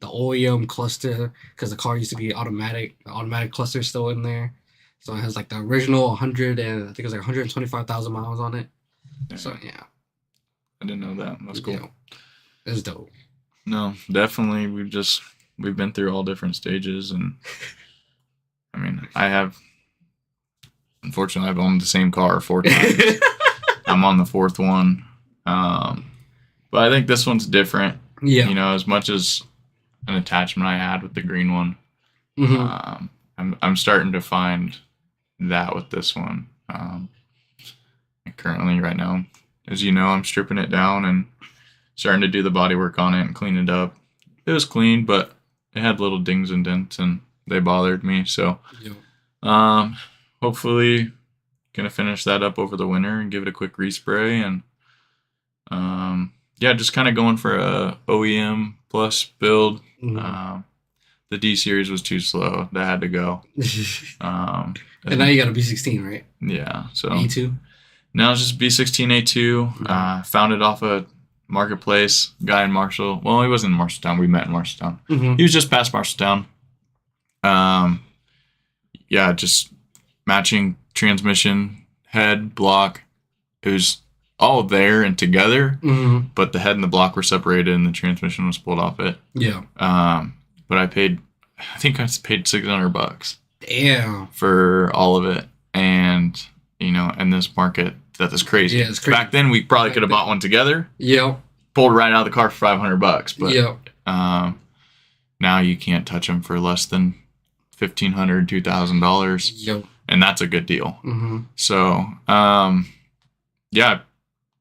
the OEM cluster because the car used to be automatic. The automatic cluster is still in there, so it has like the original 100 and I think it was like 125,000 miles on it. Yeah. So yeah, I didn't know that. That's cool. You know, it's dope. No, definitely. We've been through all different stages, and I mean, unfortunately, I've owned the same car 4 times. I'm on the 4th one. But I think this one's different. Yeah. You know, as much as an attachment I had with the green one, I'm starting to find that with this one. And currently, right now, as you know, I'm stripping it down and starting to do the body work on it and clean it up. It was clean, but it had little dings and dents, and they bothered me. So, hopefully, gonna finish that up over the winter and give it a quick respray, and just kind of going for a OEM plus build. The D series was too slow; that had to go. And now you got a B16, right? Yeah. So A2. Now it's just B16 A2. Found it off a Marketplace. Guy in Marshall. Well, he wasn't in Marshalltown. We met in Marshalltown. He was just past Marshalltown. Just matching transmission, head, block. It was all there and together, but the head and the block were separated and the transmission was pulled off it. Yeah. But I paid $600. Damn. For all of it. And, you know, in this market, that is crazy. Yeah, it's crazy. Back then, we probably could have bought one together. Yep. Pulled right out of the car for $500. But yep. Now you can't touch them for less than $1,500, $2,000. Yep. And that's a good deal. So,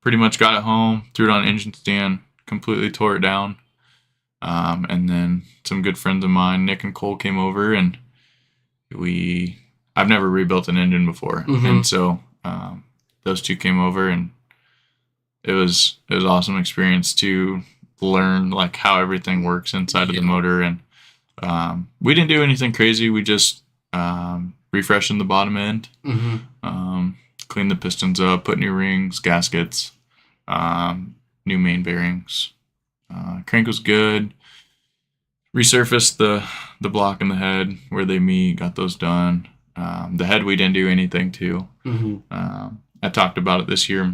pretty much got it home, threw it on an engine stand, completely tore it down. And then some good friends of mine, Nick and Cole, came over, and I've never rebuilt an engine before. And so those two came over, and it was an awesome experience to learn like how everything works inside of the motor. And we didn't do anything crazy. We just refreshed the bottom end, cleaned the pistons up, put new rings, gaskets, new main bearings. Crank was good. Resurfaced the block and the head where they meet, got those done. The head we didn't do anything to. I talked about it this year,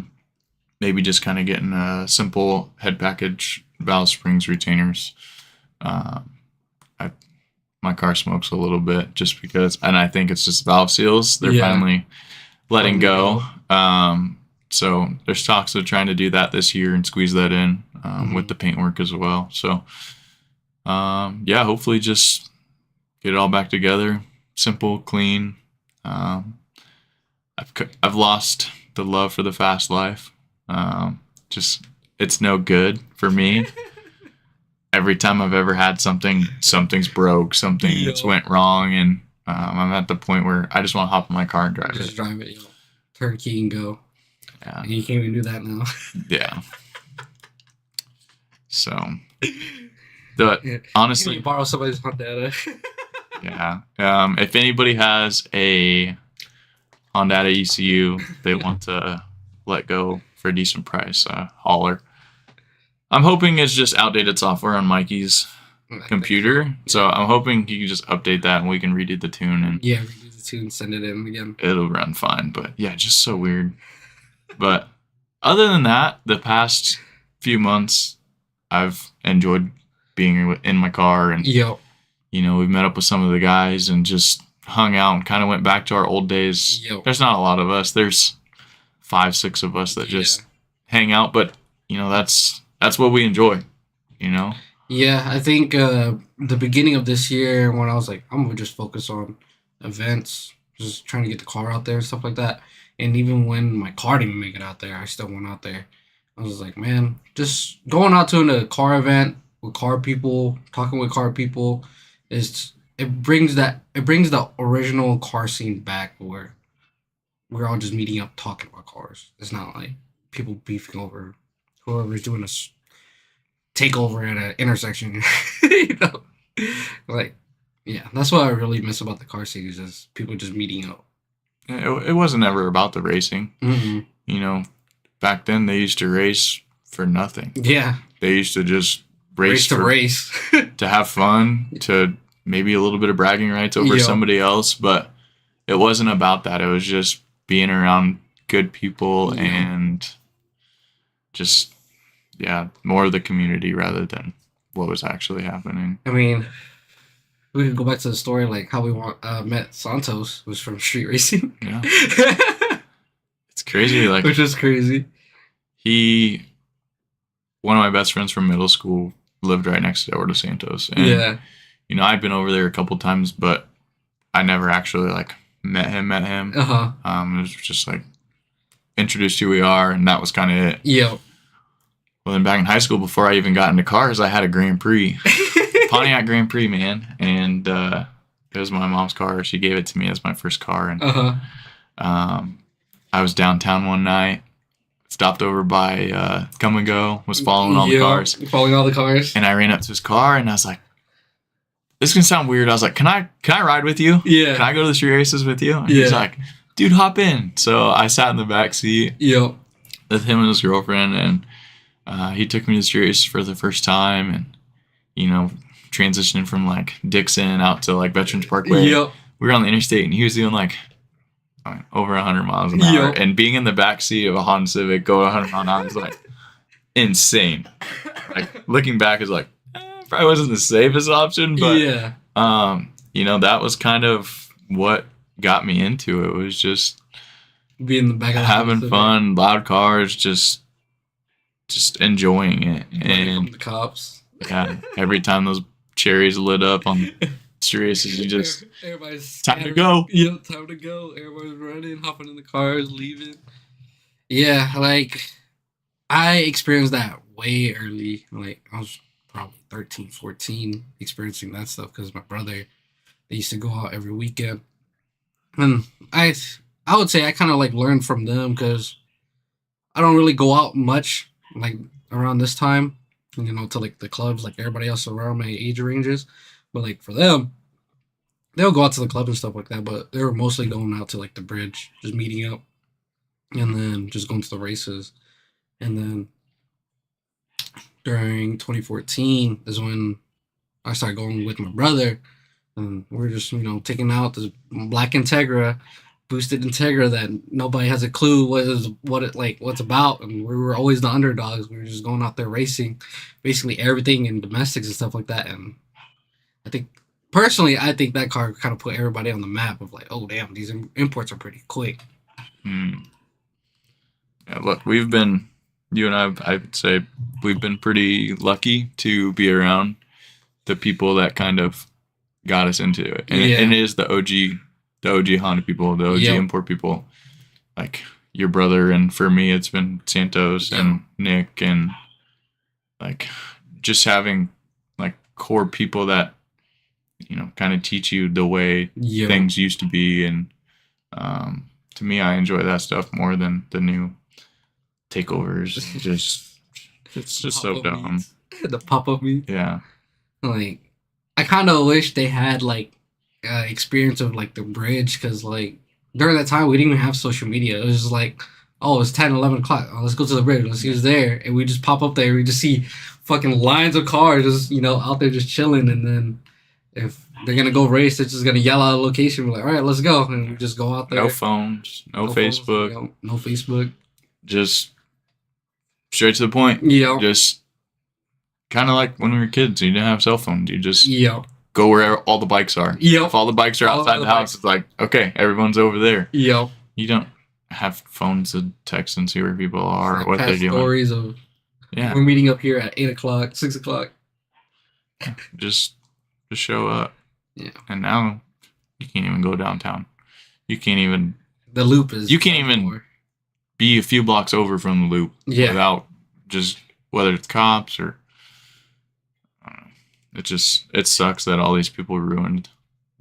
maybe just kind of getting a simple head package, valve springs, retainers. My car smokes a little bit just because, and I think it's just valve seals. They're finally letting go. So there's talks of trying to do that this year and squeeze that in with the paintwork as well. So hopefully just get it all back together. Simple, clean. I've lost the love for the fast life. It's no good for me. Every time I've ever had something's broke, something's went wrong, and I'm at the point where I just want to hop in my car and drive it. Just drive it, turn key and go. Yeah. And you can't even do that now. Yeah. So, honestly, can you borrow somebody's Honda? Yeah. If anybody has a Honda ECU they want to let go for a decent price, holler. I'm hoping it's just outdated software on Mikey's. computer. So I'm hoping you can just update that and we can redo the tune and redo the tune, send it in again. It'll run fine. But yeah, just so weird. But other than that, the past few months, I've enjoyed being in my car and we've met up with some of the guys and just hung out and kind of went back to our old days. There's not a lot of us. There's 5-6 of us that just hang out, but that's what we enjoy. Yeah, I think the beginning of this year when I was like, I'm gonna just focus on events, just trying to get the car out there and stuff like that. And even when my car didn't make it out there, I still went out there. I was like, man, just going out to a car event with car people, talking with car people, it brings the original car scene back where we're all just meeting up talking about cars. It's not like people beefing over whoever's doing a takeover at an intersection. That's what I really miss about the car scene is just people just meeting up. It wasn't ever about the racing. Mm-hmm. Back then they used to race for nothing. Yeah. They used to just race to have fun, to maybe a little bit of bragging rights over somebody else, but it wasn't about that. It was just being around good people and just more of the community rather than what was actually happening. I mean, we could go back to the story like how we met Santos was from street racing. Yeah. It's crazy, which is crazy. One of my best friends from middle school lived right next door to Santos. And, I'd been over there a couple times, but I never actually met him. Uh-huh. It was just introduced who we are, and that was kind of it. Yeah. Well, then back in high school, before I even got into cars, I had a Grand Prix. Pontiac Grand Prix, man. And it was my mom's car. She gave it to me as my first car. And I was downtown one night, stopped over by Come and Go, was following all the cars. Following all the cars. And I ran up to his car, and I was like, this is going to sound weird. I was like, can I ride with you? Yeah. Can I go to the street races with you? And he's like, dude, hop in. So I sat in the back seat with him and his girlfriend, and he took me to the street races for the first time, and, transitioning from Dixon out to Veterans Parkway. Yep. We were on the interstate, and he was doing over 100 miles an hour. And being in the back seat of a Honda Civic going 100 miles an hour is insane. Looking back is probably wasn't the safest option, but that was kind of what got me into it. It was just being in the back of the having fun, loud cars, just enjoying it. And the cops. Yeah, every time those cherries lit up on street races, you just everybody's time to go. Yeah, time to go. Everybody's running, hopping in the cars, leaving. Yeah, I experienced that way early. I was probably 13, 14 experiencing that stuff because my brother, they used to go out every weekend. And I would say I kind of learned from them because I don't really go out much around this time, to the clubs everybody else around my age ranges. But for them, they'll go out to the club and stuff like that, but they were mostly going out to the bridge, just meeting up and then just going to the races. And then during 2014 is when I started going with my brother, and we're just taking out this black Integra, boosted Integra that nobody has a clue what's about, and we were always the underdogs. We were just going out there racing basically everything in domestics and stuff like that. And I think that car kind of put everybody on the map of oh damn, these imports are pretty quick. Yeah, look, you and I would say we've been pretty lucky to be around the people that kind of got us into it. And it is the OG Honda people, the OG import people, your brother. And for me, it's been Santos and Nick, and just having core people that, kind of teach you the way things used to be. And to me, I enjoy that stuff more than the new takeovers. It's just so dumb. The pop-up meet. Yeah. I kind of wish they had experience of the bridge, because during that time we didn't even have social media. It was just it's 10, 11 o'clock. Oh, let's go to the bridge. Let's see who's there. And we just pop up there. We just see fucking lines of cars just out there just chilling, and then if they're gonna go race, they're just gonna yell out a location. We're like, all right, let's go, and we just go out there. No phones, no Facebook, phones, no Facebook. Just straight to the point. Yeah. Just kind of like when we were kids. You didn't have cell phones. You just go where all the bikes are. Yeah. If all the bikes are outside the house, it's like, okay, everyone's over there. Yeah. You don't have phones to text and see where people are or what they're doing. Stories of we're meeting up here at 8:00, 6:00. Just show up. Yeah. And now you can't even go downtown. You can't even. The loop is. You can't even be a few blocks over from the loop. Yeah. Without just whether it's cops or. It sucks that all these people ruined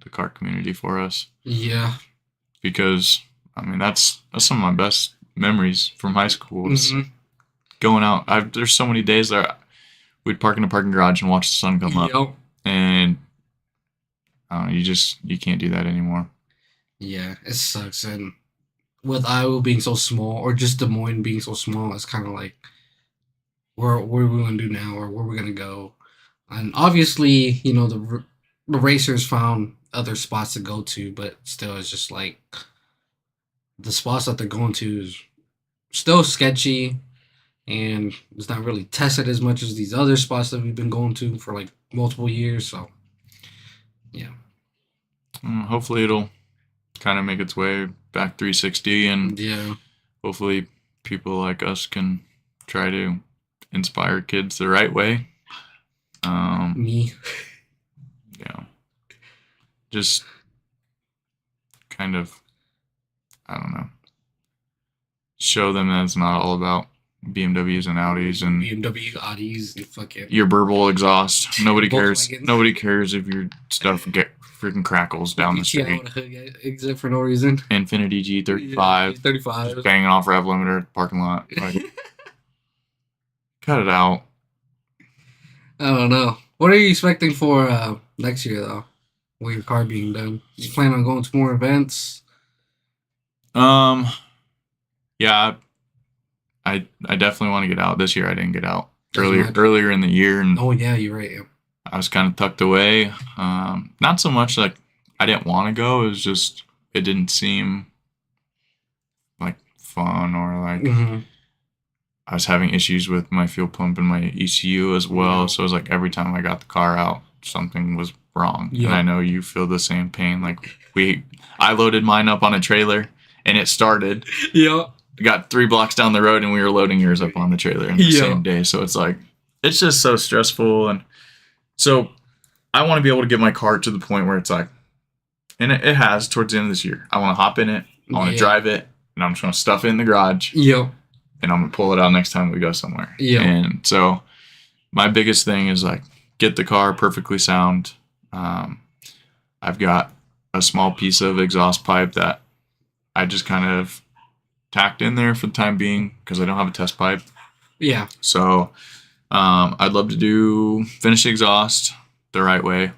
the car community for us. Yeah. Because that's some of my best memories from high school. Was going out. There's so many days that we'd park in a parking garage and watch the sun come up. And you can't do that anymore. Yeah, it sucks. And with Iowa being so small, or just Des Moines being so small, it's kind of like, what are we going to do now, or where are we going to go? And obviously, the racers found other spots to go to, but still, it's just like the spots that they're going to is still sketchy, and it's not really tested as much as these other spots that we've been going to for like multiple years. So, yeah. Hopefully, it'll kind of make its way back 360, and hopefully, people like us can try to inspire kids the right way. Me. Yeah. Just kind of, I don't know, show them that it's not all about BMWs and Audis and BMW, Audis, and fucking your burble exhaust. Nobody cares. Volkswagens. Nobody cares if your stuff freaking crackles down the street. Except for no reason. Infinity G35. 35. Just banging off rev limiter at the parking lot. Like, cut it out. I don't know. What are you expecting for next year, though? With your car being done, you plan on going to more events? Yeah, I definitely want to get out. This year I didn't get out earlier in the year, and oh yeah, you're right. Yeah. I was kind of tucked away. Not so much like I didn't want to go. It was just it didn't seem like fun or like I was having issues with my fuel pump and my ECU as well. Yeah. So it was like every time I got the car out, something was wrong. Yeah. And I know you feel the same pain. Like I loaded mine up on a trailer and it started. Yeah. Got 3 blocks down the road and we were loading yours up on the trailer in the same day. So it's like, it's just so stressful. And so I want to be able to get my car to the point where it's like, and it has towards the end of this year. I want to hop in it. I want to drive it. And I'm just going to stuff it in the garage. Yep. And I'm going to pull it out next time we go somewhere. Yeah. And so my biggest thing is like, get the car perfectly sound. I've got a small piece of exhaust pipe that I just kind of tacked in there for the time being because I don't have a test pipe. Yeah. So I'd love to finish the exhaust the right way.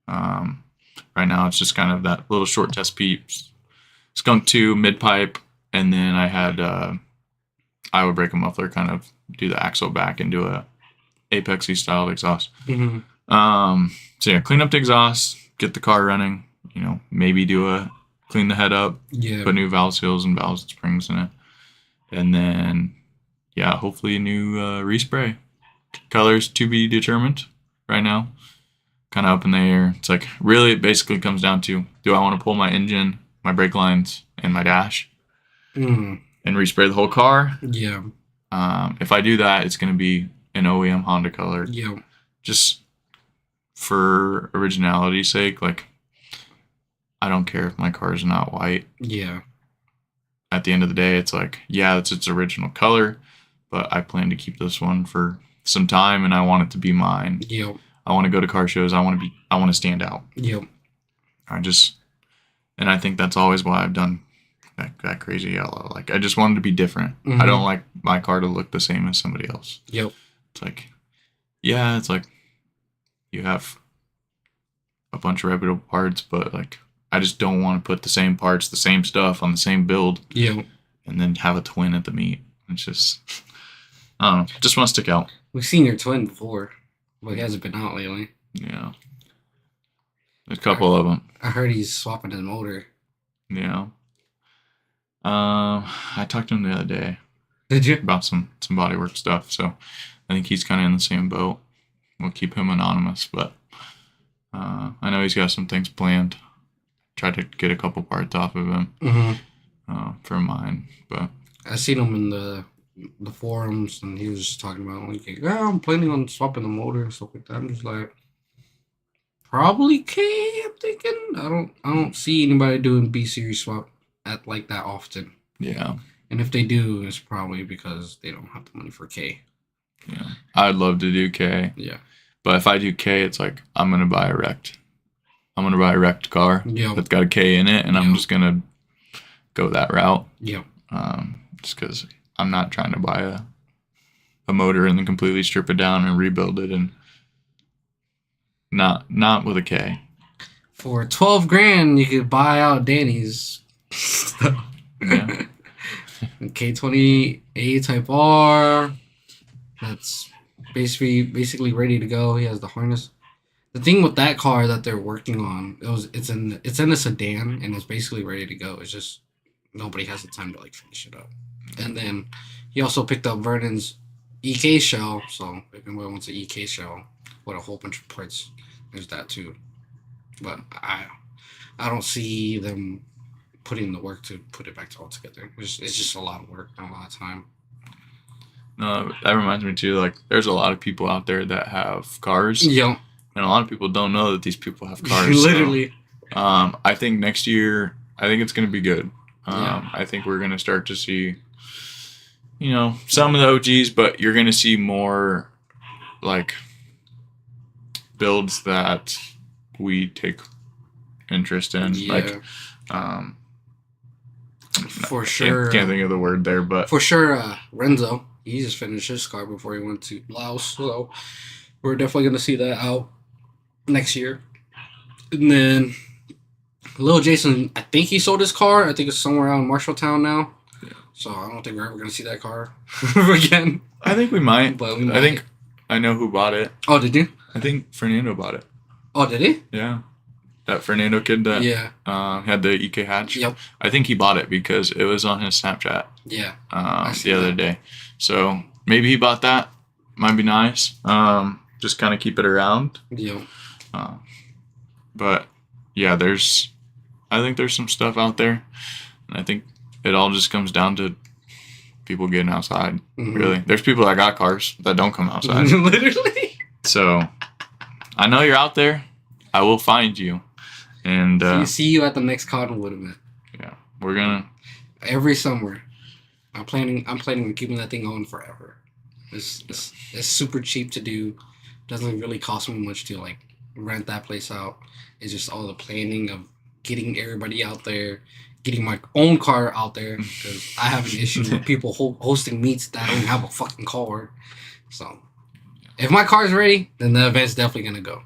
Right now it's just kind of that little short test pipe, skunk 2 mid pipe, and then I had Iowa brake and muffler kind of do the axle back and do a Apexy styled exhaust. Mm-hmm. So yeah, clean up the exhaust, get the car running. You know, maybe clean the head up, put new valve seals and valves and springs in it, and then hopefully a new respray. Colors to be determined right now, kind of up in the air. It's like really it basically comes down to, do I want to pull my engine, my brake lines, and my dash and respray the whole car? Yeah. If I do that, it's going to be an OEM Honda color. Yeah. Just for originality's sake, like, I don't care if my car is not white. Yeah. At the end of the day, it's like, it's its original color, but I plan to keep this one for some time, and I want it to be mine. Yep. I want to go to car shows. I want to stand out. Yep. And I think that's always why I've done that crazy yellow. Like, I just wanted to be different. Mm-hmm. I don't like my car to look the same as somebody else. Yep. It's like, it's like you have a bunch of reputable parts, but like, I just don't want to put the same parts, the same stuff on the same build. Yeah. And then have a twin at the meet. It's just, I don't know. Just want to stick out. We've seen your twin before, but he hasn't been out lately. Yeah. There's a couple of them. I heard he's swapping his motor. Yeah. I talked to him the other day. Did you? About some bodywork stuff, so I think he's kind of in the same boat. We'll keep him anonymous, but I know he's got some things planned. Try to get a couple parts off of him for mine, but I seen him in the forums, and he was just talking about like, yeah, I'm planning on swapping the motor and stuff like that. I'm just like, probably K. I'm thinking I don't see anybody doing B series swap at like that often. Yeah. And if they do, it's probably because they don't have the money for K. Yeah. I'd love to do K. Yeah. But if I do K, it's like I'm gonna buy a wrecked car that's got a K in it, and I'm just gonna go that route. Yeah. Just because I'm not trying to buy a motor and then completely strip it down and rebuild it, and not with a K. For $12,000, you could buy out Danny's Yeah. K20A Type R. That's basically ready to go. He has the harness. The thing with that car that they're working on, it's in a sedan, and it's basically ready to go. It's just nobody has the time to like finish it up. And then he also picked up Vernon's EK shell. So if anybody wants an EK shell with a whole bunch of parts, there's that too. But I don't see them putting the work to put it back all together. It's just a lot of work and a lot of time. No, that reminds me too. Like, there's a lot of people out there that have cars. Yeah. And a lot of people don't know that these people have cars. Literally. So, I think next year, I think it's going to be good. I think we're going to start to see, some of the OGs, but you're going to see more, like, builds that we take interest in. Yeah. Like, for sure. Can't think of the word there, but. For sure, Renzo, he just finished his car before he went to Laos. So we're definitely going to see that out next year. And then Lil Jason, I think he sold his car. I think it's somewhere out in Marshalltown now. Yeah. So I don't think we're ever going to see that car again. I think we might. But we might. I think I know who bought it. Oh, did you? I think Fernando bought it. Oh, did he? Yeah. That Fernando kid that had the EK hatch. Yep. I think he bought it because it was on his Snapchat. Yeah. The other day. So maybe he bought that. Might be nice. Just kind of keep it around. Yeah. But yeah, I think there's some stuff out there, and I think it all just comes down to people getting outside. Mm-hmm. Really, there's people that got cars that don't come outside. Literally. So I know you're out there. I will find you. And see you at the next Cottonwood event. Yeah, we're gonna every summer. I'm planning on keeping that thing on forever. It's super cheap to do. Doesn't really cost me much to like rent that place out. It's just all the planning of getting everybody out there, getting my own car out there, because I have an issue with people hosting meets that don't have a fucking car. So if my car's ready, then the event's definitely gonna go.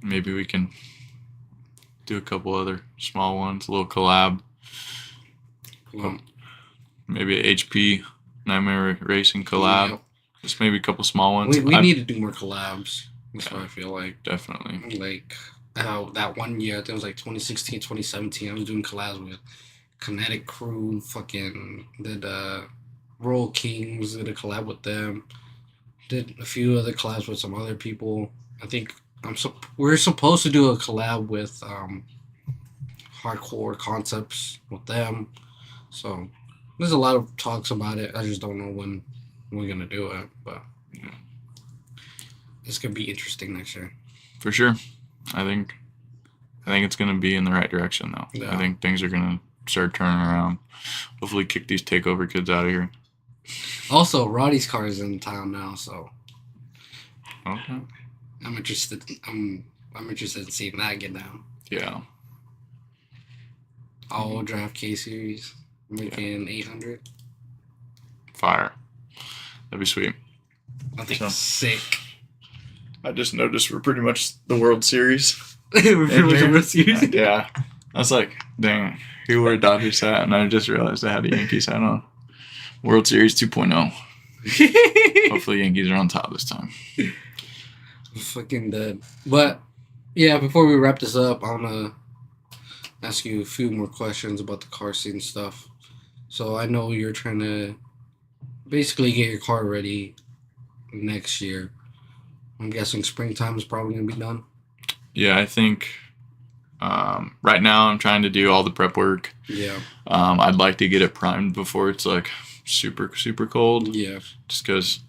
Maybe we can do a couple other small ones, a little collab. Maybe a HP Nightmare Racing collab. Yep. Just maybe a couple small ones. We need to do more collabs. That's what I feel like. Definitely. Like that one year, I think it was like 2016, 2017, I was doing collabs with Kinetic Crew, fucking did Royal Kings, did a collab with them. Did a few other collabs with some other people. I think we're supposed to do a collab with Hardcore Concepts with them. So there's a lot of talks about it. I just don't know when we're gonna do it, but it's gonna be interesting next year. For sure. I think it's gonna be in the right direction though. Yeah. I think things are gonna start turning around. Hopefully kick these takeover kids out of here. Also, Roddy's car is in town now, so okay. I'm interested in seeing that get down. Yeah. All draft K series, making 800. Fire. That'd be sweet. I think it's sick. I just noticed we're pretty much the World Series. We're pretty much the World Series. Yeah. I was like, dang, he wore a Dodgers hat, and I just realized I had a Yankees hat on. World Series 2.0. Hopefully Yankees are on top this time. I'm fucking dead. But yeah, before we wrap this up, I wanna ask you a few more questions about the car scene stuff. So I know you're trying to basically get your car ready next year. I'm guessing springtime is probably gonna be done. Yeah, I think right now I'm trying to do all the prep work. Yeah. I'd like to get it primed before it's like super, super cold. Yeah. Just because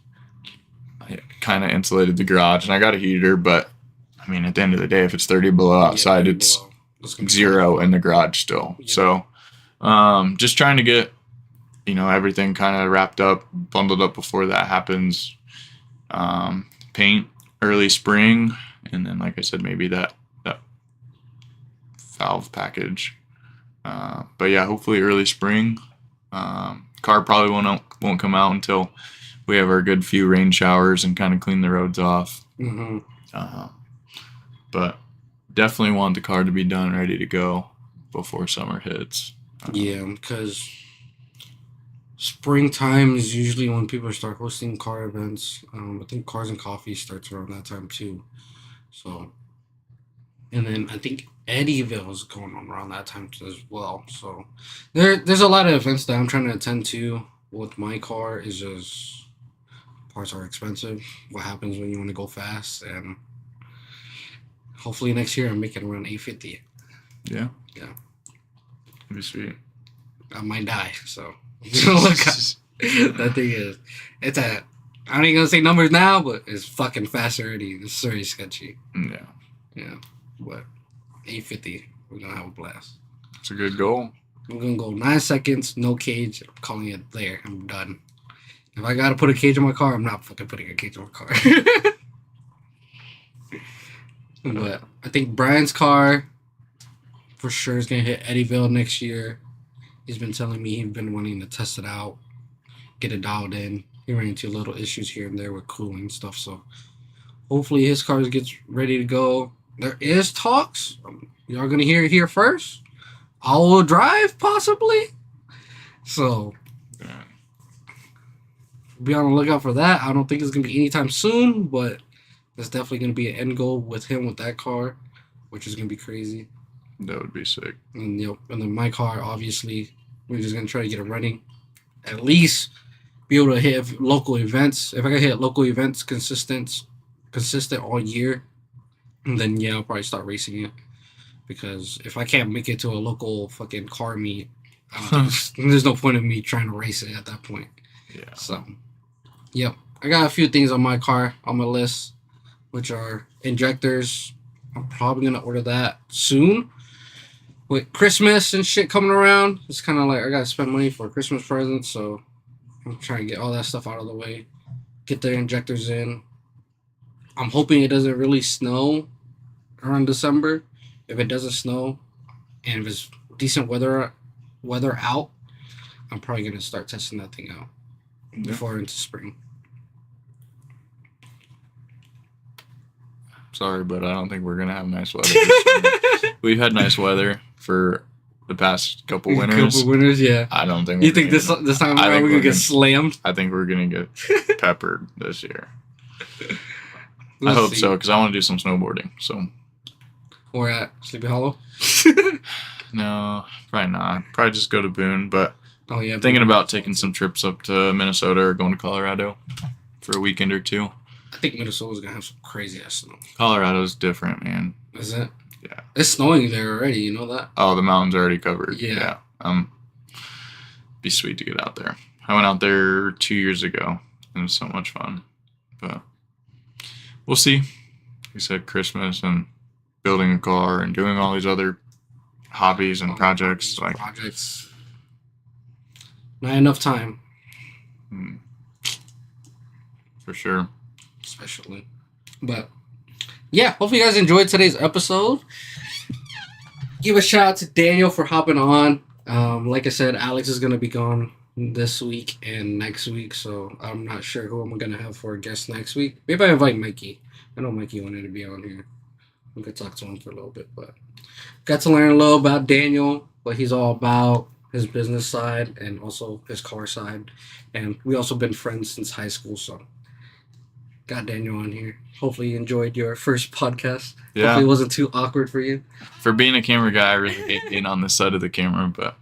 I kind of insulated the garage and I got a heater, but I mean, at the end of the day, if it's 30 below outside, it's 0 in the garage still. Yeah. So just trying to get, everything kind of wrapped up, bundled up before that happens. Paint early spring, and then, like I said, maybe that valve package. But yeah, hopefully early spring. Car probably won't come out until we have our good few rain showers and kind of clean the roads off. Mm-hmm. But definitely want the car to be done, ready to go before summer hits. Yeah, because springtime is usually when people start hosting car events. I think Cars and Coffee starts around that time too. So, and then I think Eddyville is going on around that time as well. So there's a lot of events that I'm trying to attend to with my car. Is just parts are expensive. What happens when you want to go fast? And hopefully next year I'm making around 850. Yeah. Yeah. That'd be sweet. I might die, so look up. That thing is, it's a. I ain't gonna say numbers now, but it's fucking fast already. It's very sketchy. Yeah. Yeah. But 850, we're gonna have a blast. It's a good goal. I'm gonna go 9 seconds, no cage. I'm calling it there. I'm done. If I gotta put a cage on my car, I'm not fucking putting a cage on my car. But I think Brian's car for sure is gonna hit Eddyville next year. He's been telling me he's been wanting to test it out, get it dialed in. He ran into little issues here and there with cooling and stuff, so hopefully his car gets ready to go. There is talks. Y'all gonna hear it here first. All-wheel drive, possibly. So be on the lookout for that. I don't think it's gonna be anytime soon, but it's definitely gonna be an end goal with him with that car, which is gonna be crazy. That would be sick. And and then my car, obviously, we're just gonna try to get it running. At least be able to hit local events. If I can hit local events consistent all year, then yeah, I'll probably start racing it. Because if I can't make it to a local fucking car meet, there's no point in me trying to race it at that point. Yeah. So, yep. I got a few things on my car, on my list, which are injectors. I'm probably going to order that soon. With Christmas and shit coming around, it's kind of like I got to spend money for a Christmas present, so I'm trying to get all that stuff out of the way. Get the injectors in. I'm hoping it doesn't really snow around December. If it doesn't snow, and if it's decent weather out, I'm probably going to start testing that thing out before into spring. Sorry, but I don't think we're going to have nice weather. We've had nice weather for the past couple winters. Yeah. I don't think. You think this time around we're gonna get slammed? I think we're gonna get peppered this year. I hope so, because I want to do some snowboarding. So. Or at Sleepy Hollow? No, probably not. Probably just go to Boone. But thinking about taking some trips up to Minnesota or going to Colorado for a weekend or two. I think Minnesota's gonna have some crazy ass snow. Colorado's different, man. Is it? Yeah. It's snowing there already, you know that? Oh, the mountains are already covered. Yeah. Be sweet to get out there. I went out there 2 years ago. It was so much fun. But we'll see. Like I said, Christmas and building a car and doing all these other hobbies and projects. Not enough time. For sure. Especially. But yeah, hopefully you guys enjoyed today's episode. Give a shout out to Daniel for hopping on. Like I said, Alex is going to be gone this week and next week, so I'm not sure who I'm going to have for a guest next week. Maybe I invite Mikey. I know Mikey wanted to be on here. We could talk to him for a little bit, but got to learn a little about Daniel, what he's all about, his business side and also his car side, and we also been friends since high school. So got Daniel on here. Hopefully you enjoyed your first podcast. Yeah. Hopefully it wasn't too awkward for you. For being a camera guy, I really hate being on this side of the camera, but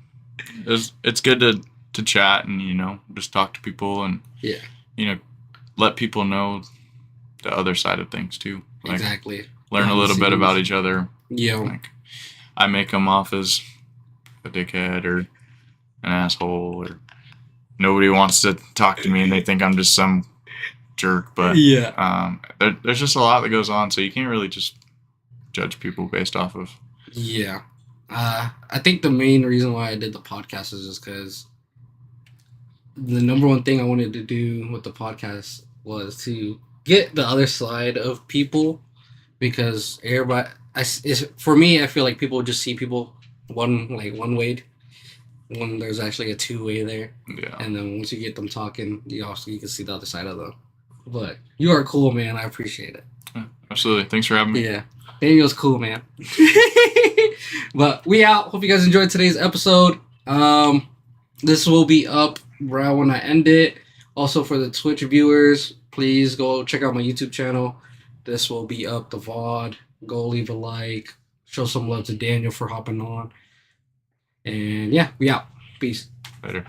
it's good to chat and, you know, just talk to people and, Yeah. you know, let people know the other side of things too. Like, exactly. Learn a little bit about each other. Yeah. Like, I may come off as a dickhead or an asshole, or nobody wants to talk to me and they think I'm just some jerk. But yeah, there's just a lot that goes on, so you can't really just judge people based off of. Yeah. I think the main reason why I did the podcast is just because the number one thing I wanted to do with the podcast was to get the other side of people, because everybody, for me, I feel like people just see people one way, when there's actually a two-way there. Yeah. And then once you get them talking, you can see the other side of them. But you are cool, man. I appreciate it. Yeah, absolutely. Thanks for having me. Yeah. Daniel's cool, man. But we out. Hope you guys enjoyed today's episode. This will be up right when I end it. Also, for the Twitch viewers, please go check out my YouTube channel. This will be up, the VOD. Go leave a like. Show some love to Daniel for hopping on. And yeah, we out. Peace. Later.